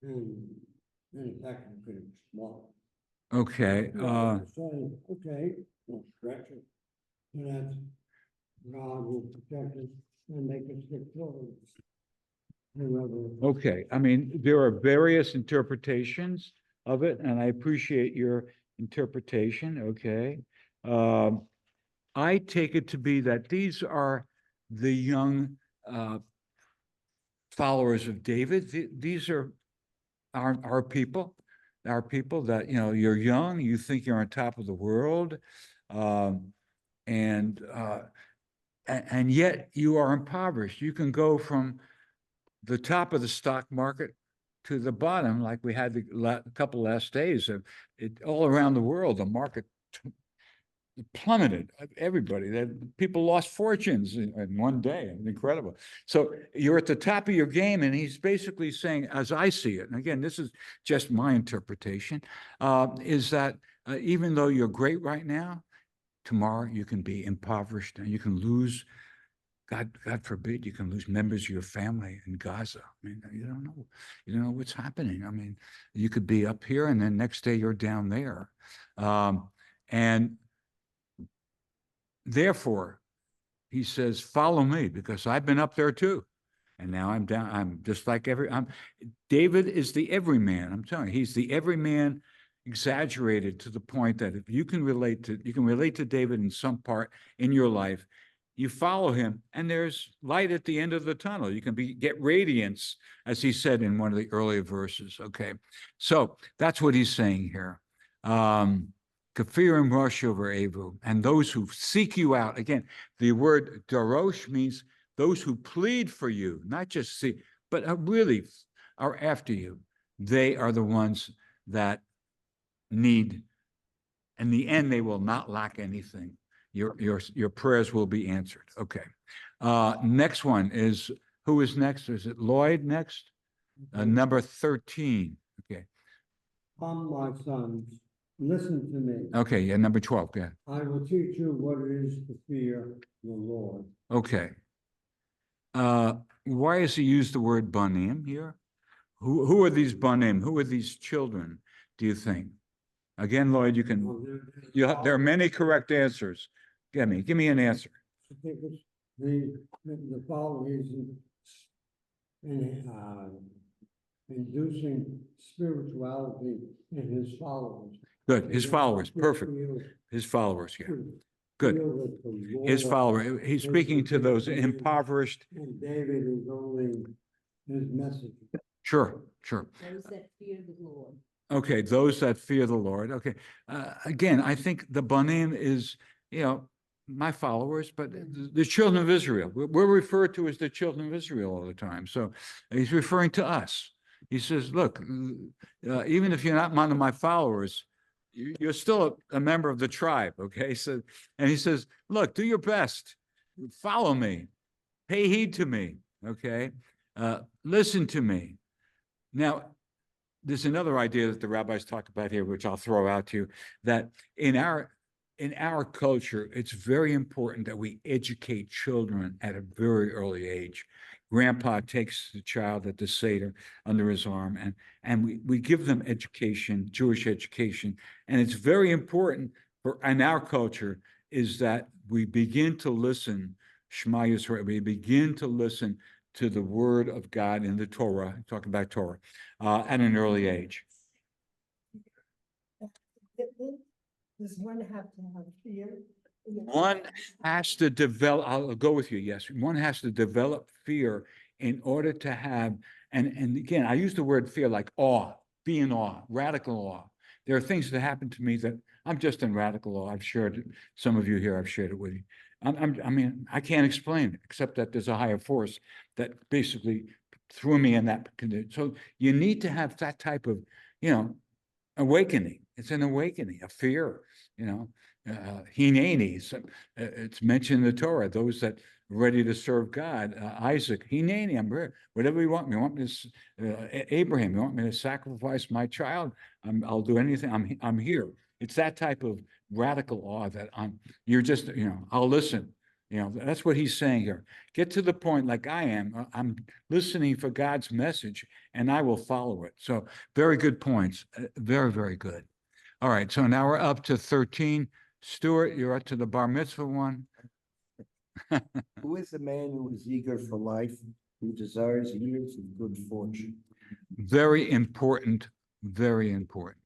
Speaker 3: And in fact, we could explode.
Speaker 1: Okay,
Speaker 3: Okay, well, stretch it. So that God will protect us and make us victorious.
Speaker 1: okay. I mean, there are various interpretations of it, and I appreciate your interpretation, okay? I take it to be that these are the young followers of David. These are our people that, you're young, you think you're on top of the world, and yet you are impoverished. You can go from the top of the stock market to the bottom, like we had a couple last days of it all around the world, the market plummeted. Everybody, people lost fortunes in one day. Incredible. So you're at the top of your game, and he's basically saying, as I see it, and again, this is just my interpretation, is that even though you're great right now, tomorrow you can be impoverished and you can lose. God forbid, you can lose members of your family in Gaza. I mean, you don't know what's happening. I mean, you could be up here and then next day you're down there. And therefore, he says, follow me, because I've been up there too. And now I'm down. I'm just like David is the everyman. I'm telling you, he's the everyman exaggerated to the point that if you can relate to David in some part in your life, you follow him, and there's light at the end of the tunnel. You can get radiance, as he said in one of the earlier verses. Okay, so that's what he's saying here. Kafir and rush over Avu, and those who seek you out. Again, the word darosh means those who plead for you, not just seek, but really are after you. They are the ones that need. In the end, they will not lack anything. Your prayers will be answered. Okay. Next one is, who is next? Is it Lloyd next? Number 13. Okay.
Speaker 3: Come, my sons, listen to me.
Speaker 1: Okay, yeah, number 12. Go ahead.
Speaker 3: I will teach you what it is to fear the Lord.
Speaker 1: Okay. Why does he use the word banim here? Who are these banim? Who are these children, do you think? Again, Lloyd, there are many correct answers. Give me an answer.
Speaker 3: I think it's the following is inducing spirituality in his followers.
Speaker 1: Good, his followers, perfect. His followers, yeah. Good. His follower. He's speaking to those impoverished.
Speaker 3: And David is only his message.
Speaker 1: Sure.
Speaker 8: Those that fear the Lord.
Speaker 1: Okay, those that fear the Lord. Okay. Again, I think the banim is, my followers, but the children of Israel. We're referred to as the children of Israel all the time. So he's referring to us. He says, look, even if you're not one of my followers, you're still a member of the tribe, okay? So, and he says, look, do your best. Follow me. Pay heed to me, okay? Listen to me. Now, there's another idea that the rabbis talk about here, which I'll throw out to you, that in our culture, it's very important that we educate children at a very early age. Grandpa takes the child at the Seder under his arm, and we give them education, Jewish education. And it's very important in our culture is that we begin to listen, Shema Yisrael, we begin to listen to the word of God in the Torah, talking about Torah, at an early age.
Speaker 10: Does one have to have fear?
Speaker 1: One has to develop, I'll go with you, yes. One has to develop fear in order to have, and again, I use the word fear like awe, be in awe, radical awe. There are things that happen to me that I'm just in radical awe. I've shared it, some of you here, I've shared it with you. I mean, I can't explain it, except that there's a higher force that basically threw me in that condition. So you need to have that type of, awakening. It's an awakening, a fear, Hineni. It's mentioned in the Torah, those that are ready to serve God. Isaac, Hineni, I'm ready. Whatever you want me. You want me to, Abraham, you want me to sacrifice my child? I'll do anything. I'm here. It's that type of radical awe that you're just, I'll listen. That's what he's saying here. Get to the point like I am. I'm listening for God's message and I will follow it. So very good points. Very, very good. All right. So now we're up to 13. Stuart, you're up to the bar mitzvah one.
Speaker 11: Who is the man who is eager for life, who desires years of good fortune?
Speaker 1: Very important. Very important.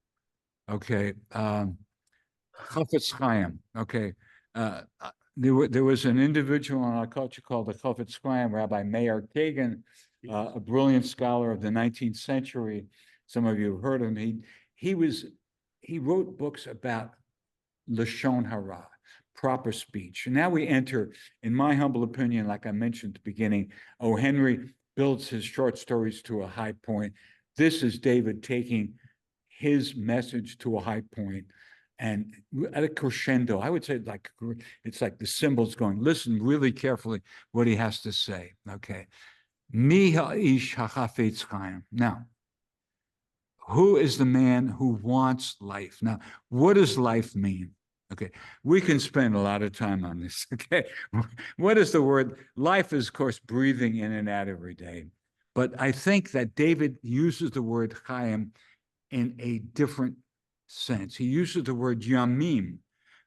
Speaker 1: Okay. Chofetz Chaim. Okay. There was an individual in our culture called the Chofetz Chaim, Rabbi Meir Kagan, a brilliant scholar of the 19th century. Some of you have heard of him. He wrote books about Lashon Harah, proper speech. And now we enter, in my humble opinion, like I mentioned at the beginning, O. Henry builds his short stories to a high point. This is David taking his message to a high point and at a crescendo. I would say like it's like the cymbals going, listen really carefully what he has to say. Okay. Mi ha'ish hachafetz chaim. Now, who is the man who wants life? Now, what does life mean? Okay, we can spend a lot of time on this. Okay, what is the word? Life is, of course, breathing in and out every day. But I think that David uses the word chaim in a different sense. He uses the word yamim,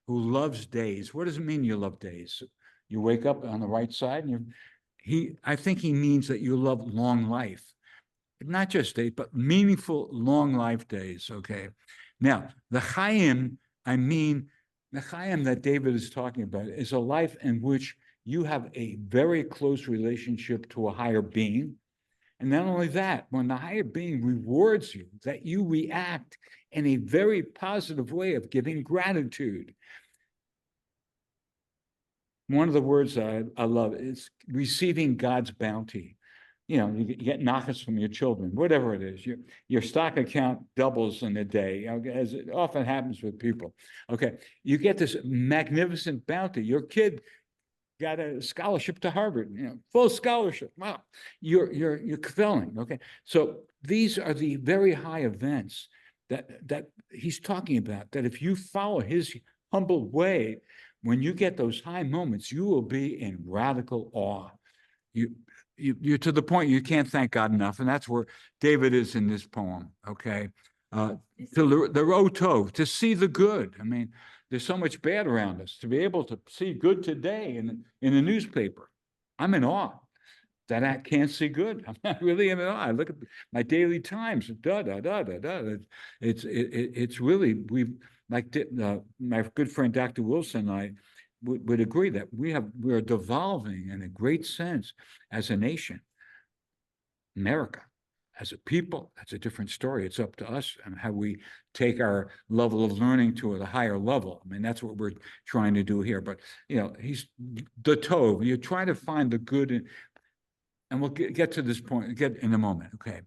Speaker 1: who loves days. What does it mean you love days? You wake up on the right side, and I think he means that you love long life. Not just days, but meaningful, long life days, okay? Now, the Chaim, the Chaim that David is talking about is a life in which you have a very close relationship to a higher being. And not only that, when the higher being rewards you, that you react in a very positive way of giving gratitude. One of the words I love is receiving God's bounty. You know, you get knockers from your children, whatever it is. Your stock account doubles in a day, as it often happens with people. Okay, you get this magnificent bounty. Your kid got a scholarship to Harvard, full scholarship. Wow, you're fulfilling. Okay, so these are the very high events that he's talking about. That if you follow his humble way, when you get those high moments, you will be in radical awe. You're to the point you can't thank God enough, and that's where David is in this poem. Okay, the rotov, to see the good. I mean, there's so much bad around us. To be able to see good today in the newspaper, I'm in awe that I can't see good. I'm really in awe. I look at my daily times. It's really my good friend Dr. Wilson and I would agree that we are devolving in a great sense as a nation. America, as a people, that's a different story. It's up to us and how we take our level of learning to a higher level. I mean, that's what we're trying to do here. But, he's the tov. You're trying to find the good, and we'll get to this point, get in a moment, okay?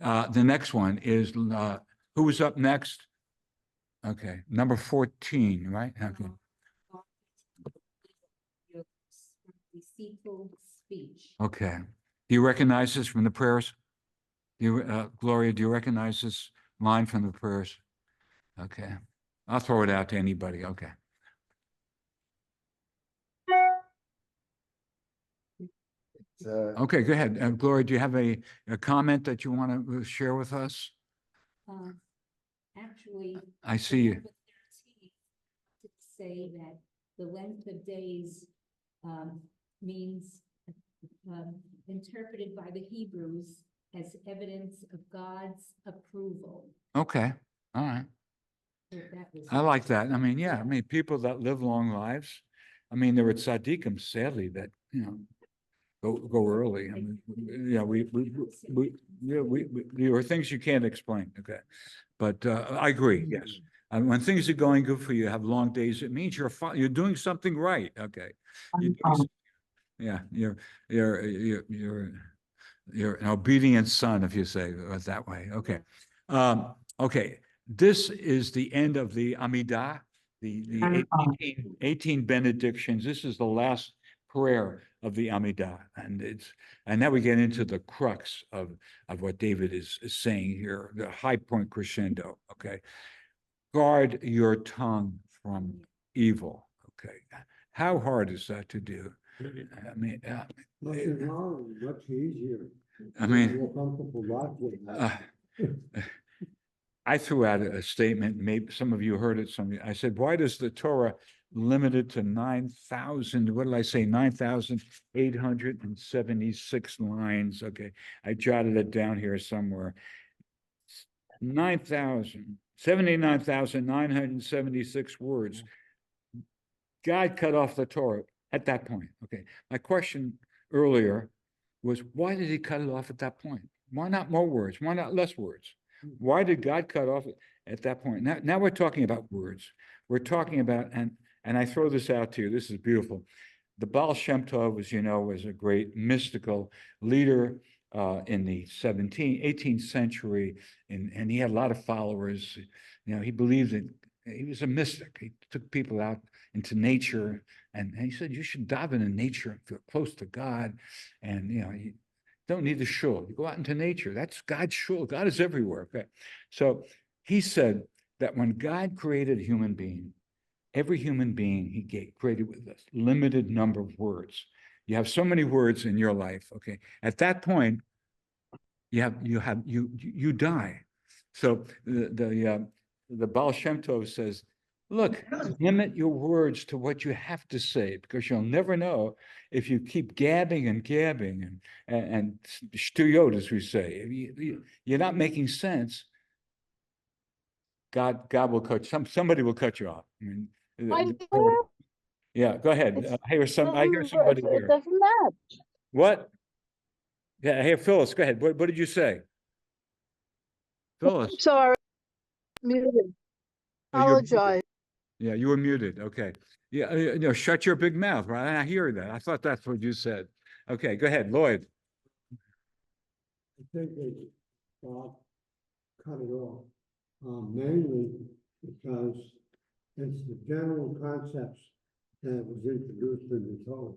Speaker 1: The next one is, who was up next? Okay, number 14, right? Okay.
Speaker 8: Deceitful speech.
Speaker 1: Okay. Do you recognize this from the prayers? Gloria, do you recognize this line from the prayers? Okay. I'll throw it out to anybody. Okay. Okay, go ahead. Gloria, do you have a comment that you want to share with us?
Speaker 8: Actually,
Speaker 1: I see you.
Speaker 8: To say that the length of days means interpreted by the Hebrews as evidence of God's approval.
Speaker 1: Okay, all right.
Speaker 8: So
Speaker 1: I like that. I mean, yeah, I mean, people that live long lives. I mean, there are tzaddikim, sadly, that go early. I mean, there are things you can't explain. Okay, but I agree. Yes, when things are going good for you, have long days. It means you're doing something right. Okay, you're an obedient son, if you say it that way. Okay, okay. This is the end of the Amidah, the 18 benedictions. This is the last prayer of the Amidah, and now we get into the crux of what David is saying here, the high point crescendo. Okay, guard your tongue from evil. Okay, how hard is that to do? I mean,
Speaker 3: much easier.
Speaker 1: I mean, I threw out a statement, maybe some of you heard it, I said, why does the Torah limit it to 9,000, what did I say, 9,876 lines? Okay, I jotted it down here somewhere. 79,976 words. God cut off the Torah at that point. Okay, my question earlier was, why did he cut it off at that point? Why not more words? Why not less words? Why did God cut off at that point? Now we're talking about words. We're talking about, and I throw this out to you, this is beautiful. The Baal Shem Tov, as you know, was a great mystical leader in the 18th century, and he had a lot of followers. You know, he believed in, he was a mystic. He took people out into nature, and he said, you should dive into nature and feel close to God. And, you know, you don't need the shul. You go out into nature. That's God's shul. God is everywhere. Okay. So he said that when God created a human being, every human being he created with a limited number of words. You have so many words in your life. Okay. At that point, you die. So the Baal Shem Tov says, look, limit your words to what you have to say, because you'll never know if you keep gabbing and gabbing and shtuyot, as we say. You're not making sense. God will cut somebody will cut you off. I mean, yeah, go ahead. I hear somebody here.
Speaker 7: It doesn't match.
Speaker 1: What? Yeah, I hear Phyllis. Go ahead. What did you say? Phyllis.
Speaker 7: Sorry, muted.
Speaker 1: Oh, you're muted.
Speaker 7: Apologize.
Speaker 1: Yeah, you were muted. Okay. Yeah, you know, shut your big mouth, right? I hear that. I thought that's what you said. Okay, go ahead, Lloyd.
Speaker 3: I think they cut it off, mainly because it's the general concepts that was introduced in the Torah.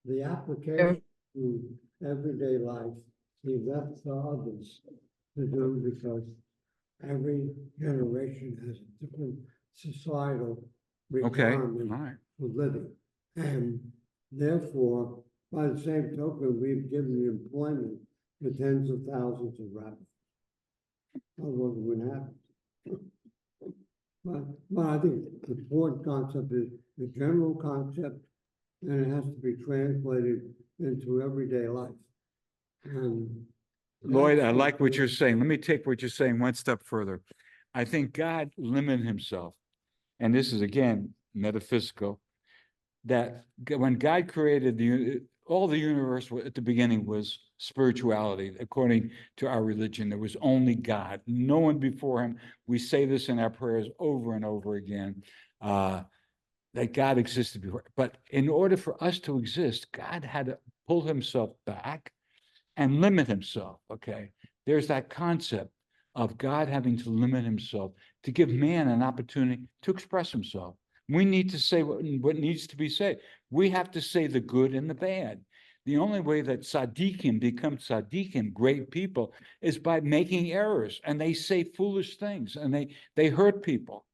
Speaker 3: The application to everyday life, he left for others to do, because every generation has a different societal requirement
Speaker 1: All right.
Speaker 3: for living. And therefore, by the same token, we've given employment to tens of thousands of rabbis. Otherwise, it wouldn't happen. But I think the important concept is the general concept, and it has to be translated into everyday life. And
Speaker 1: Lloyd, I like what you're saying. Let me take what you're saying one step further. I think God limited himself, and this is again metaphysical, that when God created all the universe at the beginning was spirituality. According to our religion, there was only God, no one before him. We say this in our prayers over and over again, that God existed before. But in order for us to exist, God had to pull himself back and limit himself. Okay, there's that concept of God having to limit himself to give man an opportunity to express himself. We need to say what needs to be said. We have to say the good and the bad. The only way that tzaddikim become tzaddikim, great people, is by making errors, and they say foolish things, and they hurt people.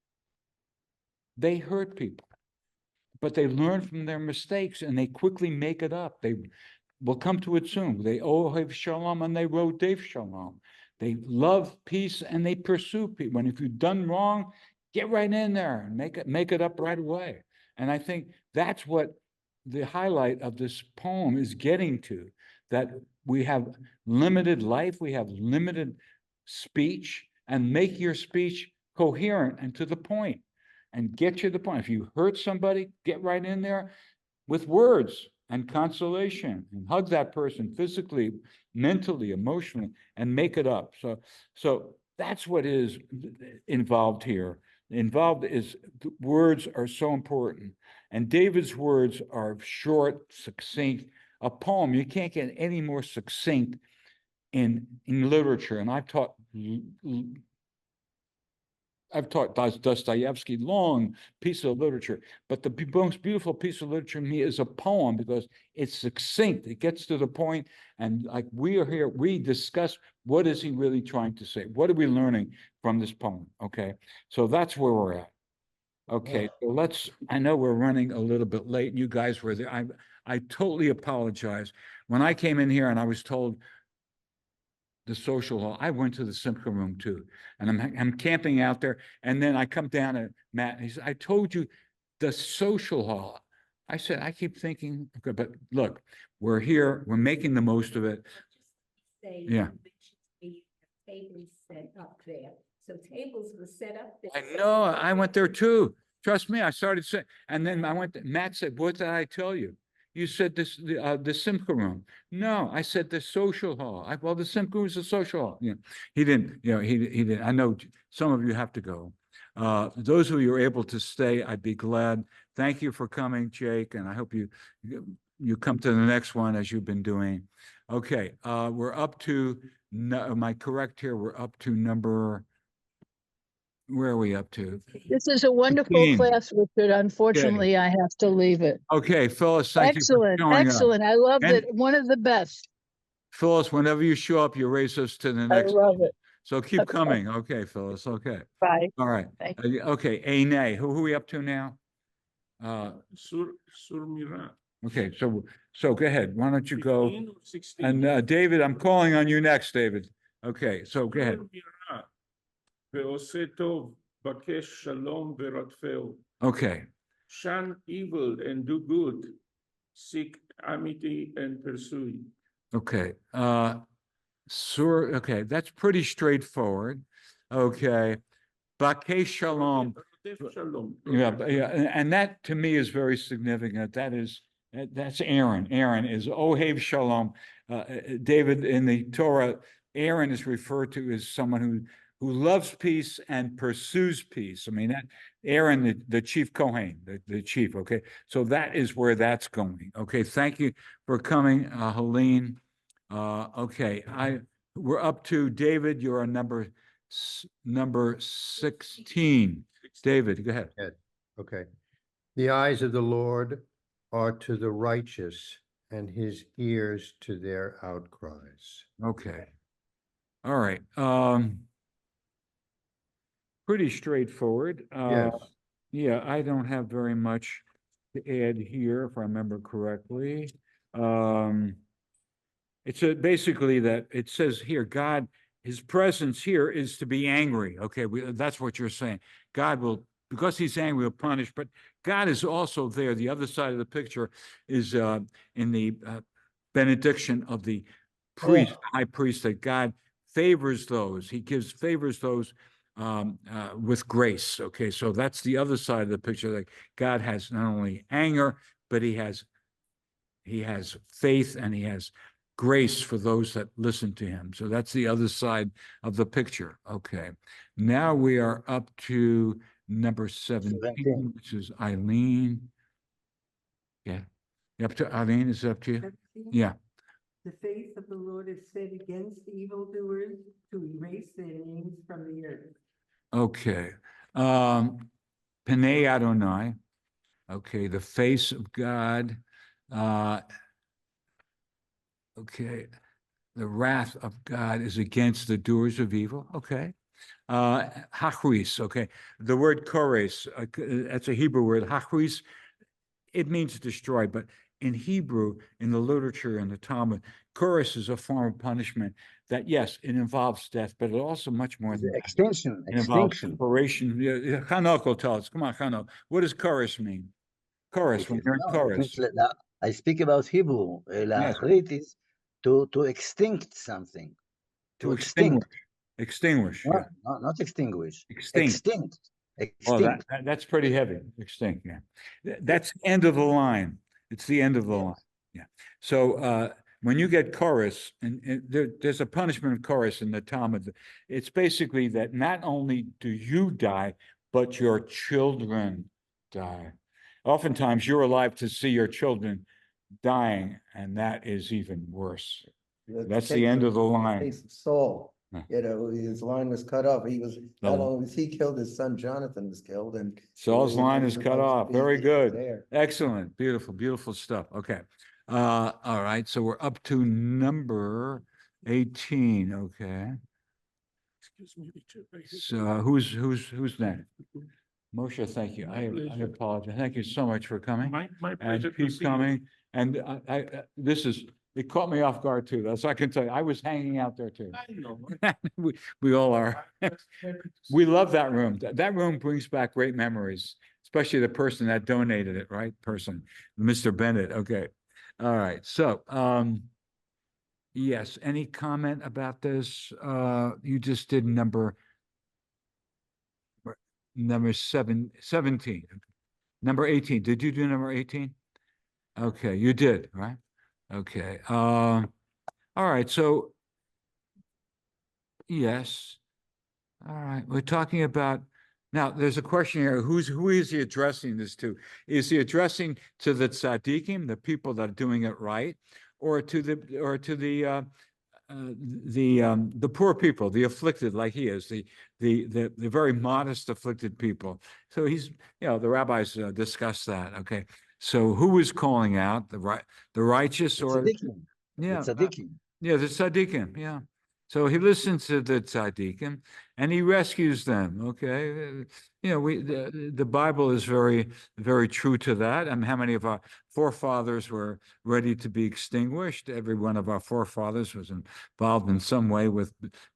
Speaker 1: They hurt people, but they learn from their mistakes, and they quickly make it up. They will come to it soon. They ohev shalom and they rodef shalom. They love peace and they pursue peace. When if you've done wrong, get right in there and make it up right away. And I think that's what the highlight of this poem is getting to, that we have limited life, we have limited speech, and make your speech coherent and to the point, and get you to the point. If you hurt somebody, get right in there with words and consolation, and hug that person physically, mentally, emotionally, and make it up. So that's what is involved here. Involved is words are so important. And David's words are short, succinct. A poem, you can't get any more succinct in literature. And I've taught Dostoevsky, long piece of literature, but the most beautiful piece of literature to me is a poem, because it's succinct. It gets to the point, and like we are here, we discuss what is he really trying to say? What are we learning from this poem? Okay, so that's where we're at. Okay, so I know we're running a little bit late, and you guys were there. I totally apologize. When I came in here and I was told the social hall, I went to the Simcha room too, and I'm camping out there, and then I come down to Matt, and he said, I told you the social hall. I said, I keep thinking, okay, but look, we're here, we're making the most of it. Yeah.
Speaker 8: Tables set up there. So tables were set up there.
Speaker 1: I know, I went there too. Trust me, I started saying, and then Matt said, what did I tell you? You said the Simcha room. No, I said the social hall. Well, the Simcha room is the social hall. Yeah, he didn't, he didn't. I know some of you have to go. Those of you who are able to stay, I'd be glad. Thank you for coming, Jake, and I hope you come to the next one as you've been doing. Okay, we're up to, am I correct here? We're up to number, where are we up to?
Speaker 7: This is a wonderful
Speaker 1: 15.
Speaker 7: class, Richard. Unfortunately, I have to leave it.
Speaker 1: Okay, Phyllis, thank you for
Speaker 7: Excellent,
Speaker 1: showing up.
Speaker 7: excellent. I loved
Speaker 1: And-
Speaker 7: it. One of the best.
Speaker 1: Phyllis, whenever you show up, you raise us to the
Speaker 7: I
Speaker 1: next.
Speaker 7: love it.
Speaker 1: So keep
Speaker 7: Okay.
Speaker 1: coming. Okay, Phyllis, okay.
Speaker 7: Bye.
Speaker 1: All right.
Speaker 7: Thank
Speaker 1: Okay, A nay. Who are we up to now?
Speaker 6: Surmira.
Speaker 1: Okay, so go ahead. Why don't you go?
Speaker 6: 15 or 16?
Speaker 1: And David, I'm calling on you next, David. Okay, so go ahead.
Speaker 6: surmira, ועושה טוב, בקש שלום ורדפהו.
Speaker 1: Okay,
Speaker 6: Shun evil and do good. Seek amity and pursue.
Speaker 1: okay. Okay, that's pretty straightforward. Okay. Bakei Shalom.
Speaker 6: Shalom.
Speaker 1: Yeah, and that to me is very significant. That's Aaron. Aaron is Ohev Shalom. David, in the Torah, Aaron is referred to as someone who loves peace and pursues peace. I mean, that Aaron, the chief Kohen, the chief. Okay, so that is where that's going. Okay, thank you for coming, Helene. Okay, we're up to David. You're on number 16. David, go ahead.
Speaker 2: Okay. The eyes of the Lord are to the righteous, and his ears to their outcries.
Speaker 1: Okay. All right. Pretty straightforward.
Speaker 2: Yes.
Speaker 1: Yeah, I don't have very much to add here, if I remember correctly. It's basically that it says here, God, his presence here is to be angry. Okay, that's what you're saying. God will, because he's angry, will punish, but God is also there. The other side of the picture is in the benediction of the priest, high priest, that God favors those. He favors those with grace. Okay, so that's the other side of the picture, that God has not only anger, but he has faith and he has grace for those that listen to him. So that's the other side of the picture. Okay, now we are up to number 17, which is Eileen. Yeah, up to Eileen. Is it up to you?
Speaker 4: 17?
Speaker 1: Yeah.
Speaker 4: The face of the Lord is set against evildoers to erase their names from the earth.
Speaker 1: Okay. Pnei Adonai. Okay, the face of God. Okay, the wrath of God is against the doers of evil. Okay. Hachris. Okay, the word kores, that's a Hebrew word. Hachris, it means destroy, but in Hebrew, in the literature, in the Talmud, kores is a form of punishment that, yes, it involves death, but it also much more than that.
Speaker 9: Extinction.
Speaker 1: It involves separation. Chanok will tell us. Come on, Chanok. What does kores mean? Kores, when you're in kores.
Speaker 9: I speak about Hebrew. La'achrit is to extinct something.
Speaker 1: To extinguish.
Speaker 9: No,
Speaker 1: Yeah.
Speaker 9: not extinguish.
Speaker 1: Extinct. Well,
Speaker 9: Extinct.
Speaker 1: that's pretty heavy. Extinct. Yeah. That's end of the line. It's the end of the line. Yeah. So when you get chorus, and there's a punishment of chorus in the Talmud. It's basically that not only do you die, but your children die. Oftentimes you're alive to see your children dying, and that is even worse. That's the end of the line.
Speaker 11: Saul,
Speaker 1: Huh.
Speaker 11: his line was cut off. He was,
Speaker 1: No.
Speaker 11: not only was he killed, his son Jonathan was killed, and
Speaker 1: Saul's
Speaker 11: he
Speaker 1: line
Speaker 11: was
Speaker 1: is cut
Speaker 11: supposed to
Speaker 1: off.
Speaker 11: be
Speaker 1: Very good.
Speaker 11: there.
Speaker 1: Excellent. Beautiful, beautiful stuff. Okay. All right. So we're up to number 18. Okay.
Speaker 6: Excuse me, Richard.
Speaker 1: So who's next? Moshe, thank you. I apologize. Thank you so much for coming.
Speaker 6: My
Speaker 1: And
Speaker 6: pleasure to
Speaker 1: keep
Speaker 6: see you.
Speaker 1: coming. And it caught me off guard too. That's I can tell you. I was hanging out there too.
Speaker 6: I know.
Speaker 1: We all are. We love that room. That room brings back great memories, especially the person that donated it, right? Mr. Bennett. Okay. All right. So, yes, any comment about this? You just did number 17. Number 18. Did you do number 18? Okay, you did, right? Okay. All right. So, yes. All right. We're talking about now. There's a question here. Who is he addressing this to? Is he addressing to the tzaddikim, the people that are doing it right, or to the poor people, the afflicted, like he is, the very modest afflicted people. So he's, the rabbis discuss that. Okay, so who is calling out the righteous or
Speaker 9: tzaddikim.
Speaker 1: yeah,
Speaker 9: The tzaddikim.
Speaker 1: yeah, the tzaddikim, yeah. So he listens to the tzaddikim and he rescues them. Okay, the Bible is very, very true to that. I mean, how many of our forefathers were ready to be extinguished? Every one of our forefathers was involved in some way with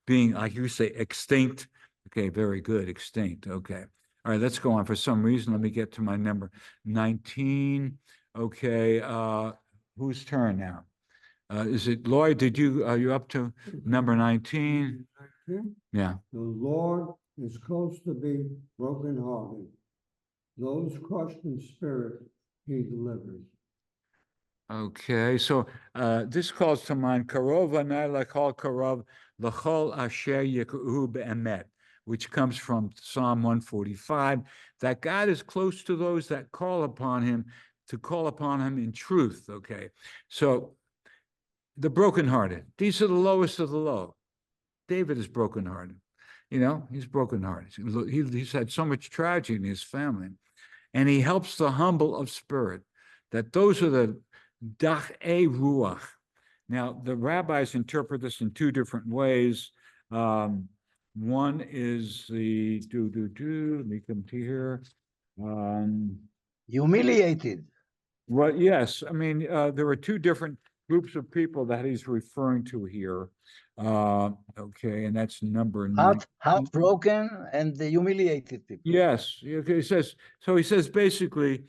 Speaker 1: being, like you say, extinct. Okay, very good, extinct. Okay, all right, let's go on. For some reason, let me get to my number 19. Okay, whose turn now? Is it Lloyd? Are you up to number 19? Yeah.
Speaker 3: The Lord is close to be brokenhearted. Those crushed in spirit, he delivers.
Speaker 1: Okay, so this calls to mind Karov anai lachol karov lachol asher yikru be'emet, which comes from Psalm 145, that God is close to those that call upon him, to call upon him in truth. Okay, so the brokenhearted, these are the lowest of the low. David is brokenhearted. He's brokenhearted. He's had so much tragedy in his family. And he helps the humble of spirit, that those are the dach'ei ruach. Now, the rabbis interpret this in two different ways. One is the, let me come to here.
Speaker 9: Humiliated.
Speaker 1: Well, yes. I mean, there are two different groups of people that he's referring to here. Okay, and that's number 9.
Speaker 9: Heartbroken and the humiliated people.
Speaker 1: Yes, okay, he says basically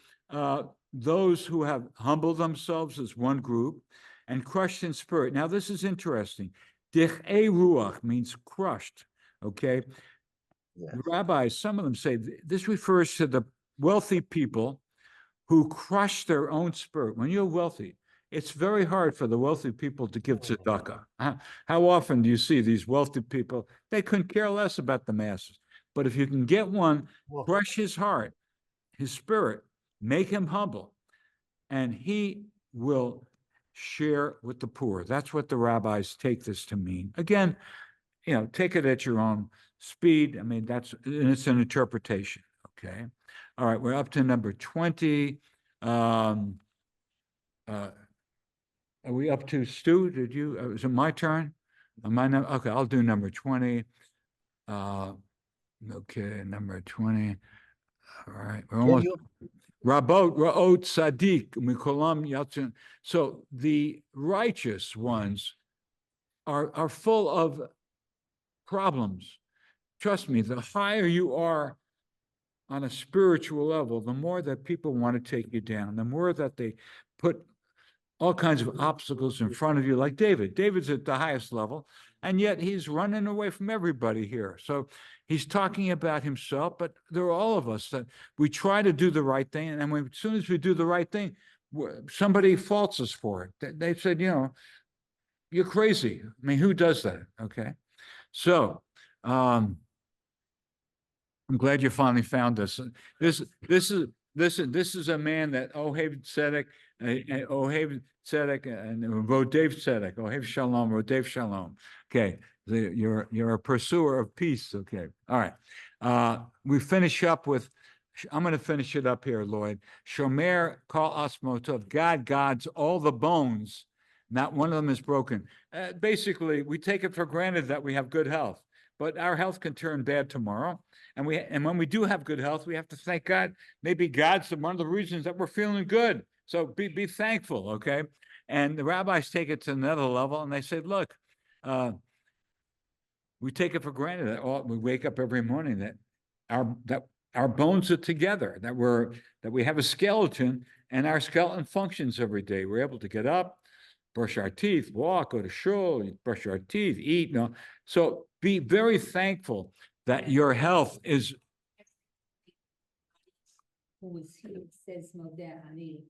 Speaker 1: those who have humbled themselves as one group and crushed in spirit. Now, this is interesting. Dich'ei ruach means crushed. Okay,
Speaker 9: Yes.
Speaker 1: the rabbis, some of them say this refers to the wealthy people who crush their own spirit. When you're wealthy, it's very hard for the wealthy people to give tzedakah. How often do you see these wealthy people? They couldn't care less about the masses. But if you can get one, crush his heart, his spirit, make him humble, and he will share with the poor. That's what the rabbis take this to mean. Again, take it at your own speed. I mean, it's an interpretation. Okay. All right, we're up to number 20. Are we up to Stu? Did you? Is it my turn? Okay, I'll do number 20. Okay, number 20. All right, we're almost. Rabot Ra'ot Sadiq Mikolam Yatzin. So the righteous ones are full of problems. Trust me, the higher you are on a spiritual level, the more that people want to take you down, the more that they put all kinds of obstacles in front of you, like David. David's at the highest level, and yet he's running away from everybody here. So he's talking about himself, but there are all of us that we try to do the right thing, and as soon as we do the right thing, somebody faults us for it. They said, you're crazy. I mean, who does that? Okay. So I'm glad you finally found us. This is a man that Ohev Tzedek, Ohev Tzedek, and Rodev Tzedek, Ohev Shalom, Rodev Shalom. Okay, you're a pursuer of peace. Okay, all right. We finish up with. I'm going to finish it up here, Lloyd. Shomer kol asmotov. God guards all the bones. Not one of them is broken. Basically, we take it for granted that we have good health, but our health can turn bad tomorrow. And when we do have good health, we have to thank God. Maybe God's one of the reasons that we're feeling good. So be thankful, okay? And the rabbis take it to another level, and they say, look, we take it for granted that we wake up every morning that our bones are together, that we have a skeleton, and our skeleton functions every day. We're able to get up, brush our teeth, walk, go to shul, brush our teeth, eat. So be very thankful that your health is.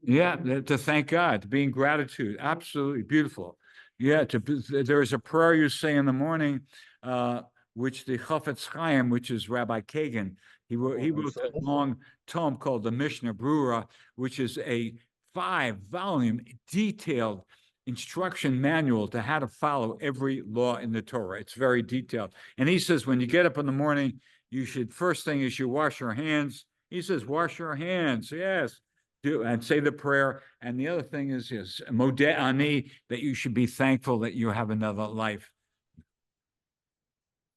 Speaker 1: Yeah, to thank God, to be in gratitude. Absolutely beautiful. Yeah, there is a prayer you say in the morning, which the Chofetz Chaim, which is Rabbi Kagan, he wrote a long tome called the Mishnah Brura, which is a 5-volume detailed instruction manual to how to follow every law in the Torah. It's very detailed. And he says, when you get up in the morning, you should, first thing is you wash your hands. He says, wash your hands. Yes. Do and say the prayer. And the other thing is modeh ani, that you should be thankful that you have another life.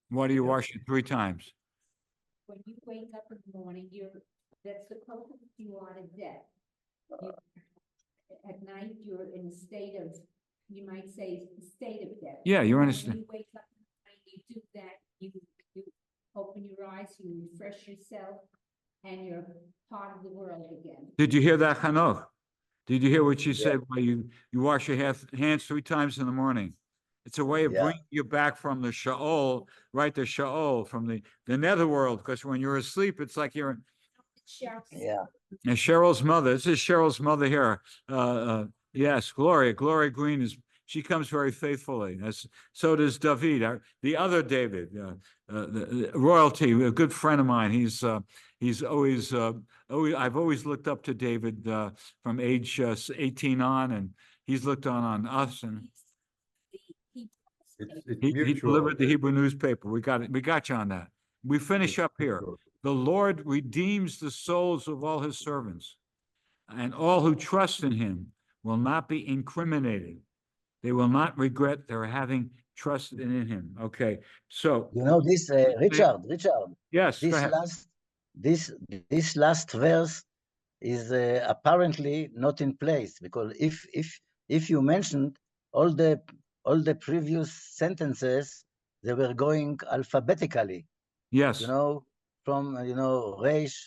Speaker 1: Why do you wash it 3 times?
Speaker 8: When you wake up in the morning, that's the closest you are to death. At night, you're in a state of, you might say, state of death.
Speaker 1: Yeah, you're in a
Speaker 8: When
Speaker 1: state.
Speaker 8: you wake up in the morning, you do that, you open your eyes, you refresh yourself, and you're part of the world again.
Speaker 1: Did you hear that, Hanoch? Did you hear what she
Speaker 9: Yeah.
Speaker 1: said? Why you wash your hands 3 times in the morning? It's a way of
Speaker 9: Yeah.
Speaker 1: bringing you back from the Sheol, right? The Sheol, from the netherworld. Because when you're asleep, it's like you're.
Speaker 9: Yeah.
Speaker 1: And Cheryl's mother. This is Cheryl's mother here. Yes, Gloria Green she comes very faithfully. So does David, the other David, the royalty, a good friend of mine. He's always I've always looked up to David from age 18 on, and he's looked on us, and
Speaker 2: It's
Speaker 1: he
Speaker 2: mutual.
Speaker 1: delivered the Hebrew newspaper. We got you on that. We finish up here. The Lord redeems the souls of all his servants, and all who trust in him will not be incriminated. They will not regret their having trusted in him. Okay, so
Speaker 9: You know this, Richard.
Speaker 1: yes, go
Speaker 9: This
Speaker 1: ahead.
Speaker 9: this last verse is apparently not in place, because if you mentioned all the previous sentences, they were going alphabetically.
Speaker 1: Yes,
Speaker 9: You know, from Reish,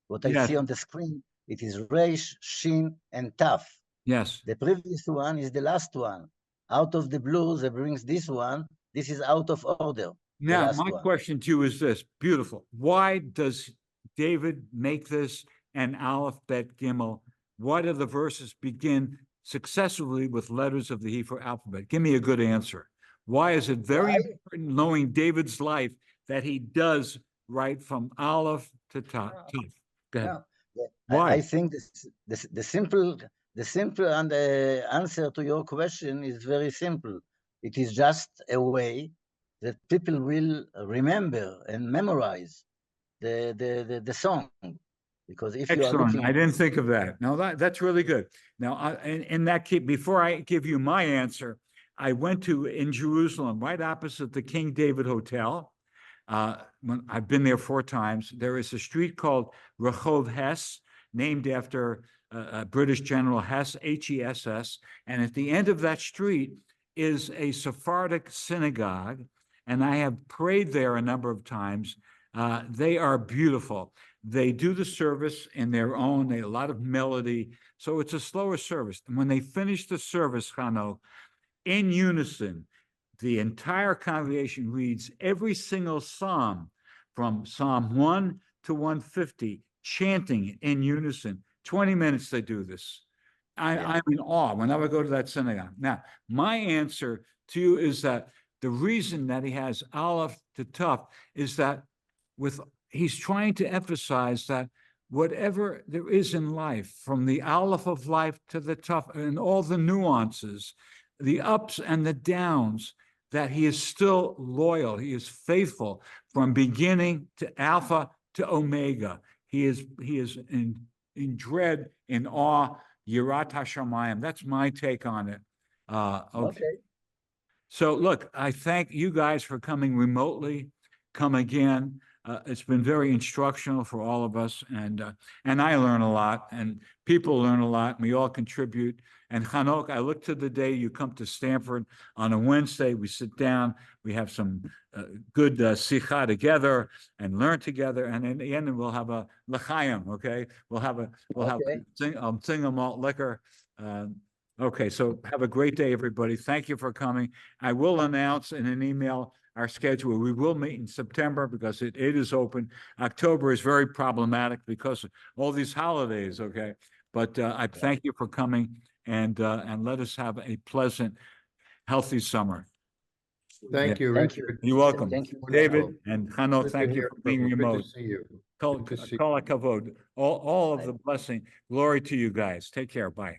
Speaker 9: what I
Speaker 1: Yes.
Speaker 9: see on the screen, it is Reish, Shin, and Taf.
Speaker 1: yes.
Speaker 9: The previous one is the last one. Out of the blue, that brings this one. This is out of order. the
Speaker 1: Now,
Speaker 9: last
Speaker 1: my
Speaker 9: one.
Speaker 1: question to you is this: beautiful. Why does David make this an Aleph, Bet, Gimel? Why do the verses begin successively with letters of the Hebrew alphabet? Give me a good answer. Why is it very important, knowing David's life, that he does write from Aleph to Taf? Go ahead.
Speaker 9: No,
Speaker 1: Why?
Speaker 9: I think the simple and answer to your question is very simple. It is just a way that people will remember and memorize the song, because if you are
Speaker 1: Excellent.
Speaker 9: looking,
Speaker 1: I didn't think of that. No, that's really good. Now, in that case, before I give you my answer, I went in Jerusalem, right opposite the King David Hotel. When I've been there 4 times. There is a street called Rehov Hess, named after British General Hess, Hess. And at the end of that street is a Sephardic synagogue, and I have prayed there a number of times. They are beautiful. They do the service in their own, a lot of melody. So it's a slower service. And when they finish the service, Chano, in unison, the entire congregation reads every single psalm from Psalm 1 to 150, chanting in unison. 20 minutes they do this. I'm in awe whenever I go to that synagogue. Now, my answer to you is that the reason that he has Aleph to Taf is that he's trying to emphasize that whatever there is in life, from the Aleph of life to the Taf, and all the nuances, the ups and the downs, that he is still loyal. He is faithful from beginning to Alpha to Omega. He is in dread, in awe, Yirat HaShamayim. That's my take on it. Okay. So look, I thank you guys for coming remotely. Come again. It's been very instructional for all of us, and I learn a lot, and people learn a lot, and we all contribute. And Chanok, I look to the day you come to Stanford on a Wednesday. We sit down, we have some good sikha together and learn together, and in the end, we'll have a l'chaim. Okay, we'll have single malt liquor. Okay, so have a great day, everybody. Thank you for coming. I will announce in an email our schedule. We will meet in September because it is open. October is very problematic because of all these holidays, okay? But I thank you for coming, and let us have a pleasant, healthy summer.
Speaker 2: Thank you, Richard.
Speaker 1: You're welcome.
Speaker 9: Thank you,
Speaker 1: David and Hano,
Speaker 2: Good to
Speaker 1: thank you
Speaker 2: hear
Speaker 1: for
Speaker 2: from
Speaker 1: being
Speaker 2: you. Good to
Speaker 1: remote.
Speaker 2: see you.
Speaker 1: Kol
Speaker 2: Good to see you.
Speaker 1: kavod. All of the blessing. Glory to you guys. Take care. Bye.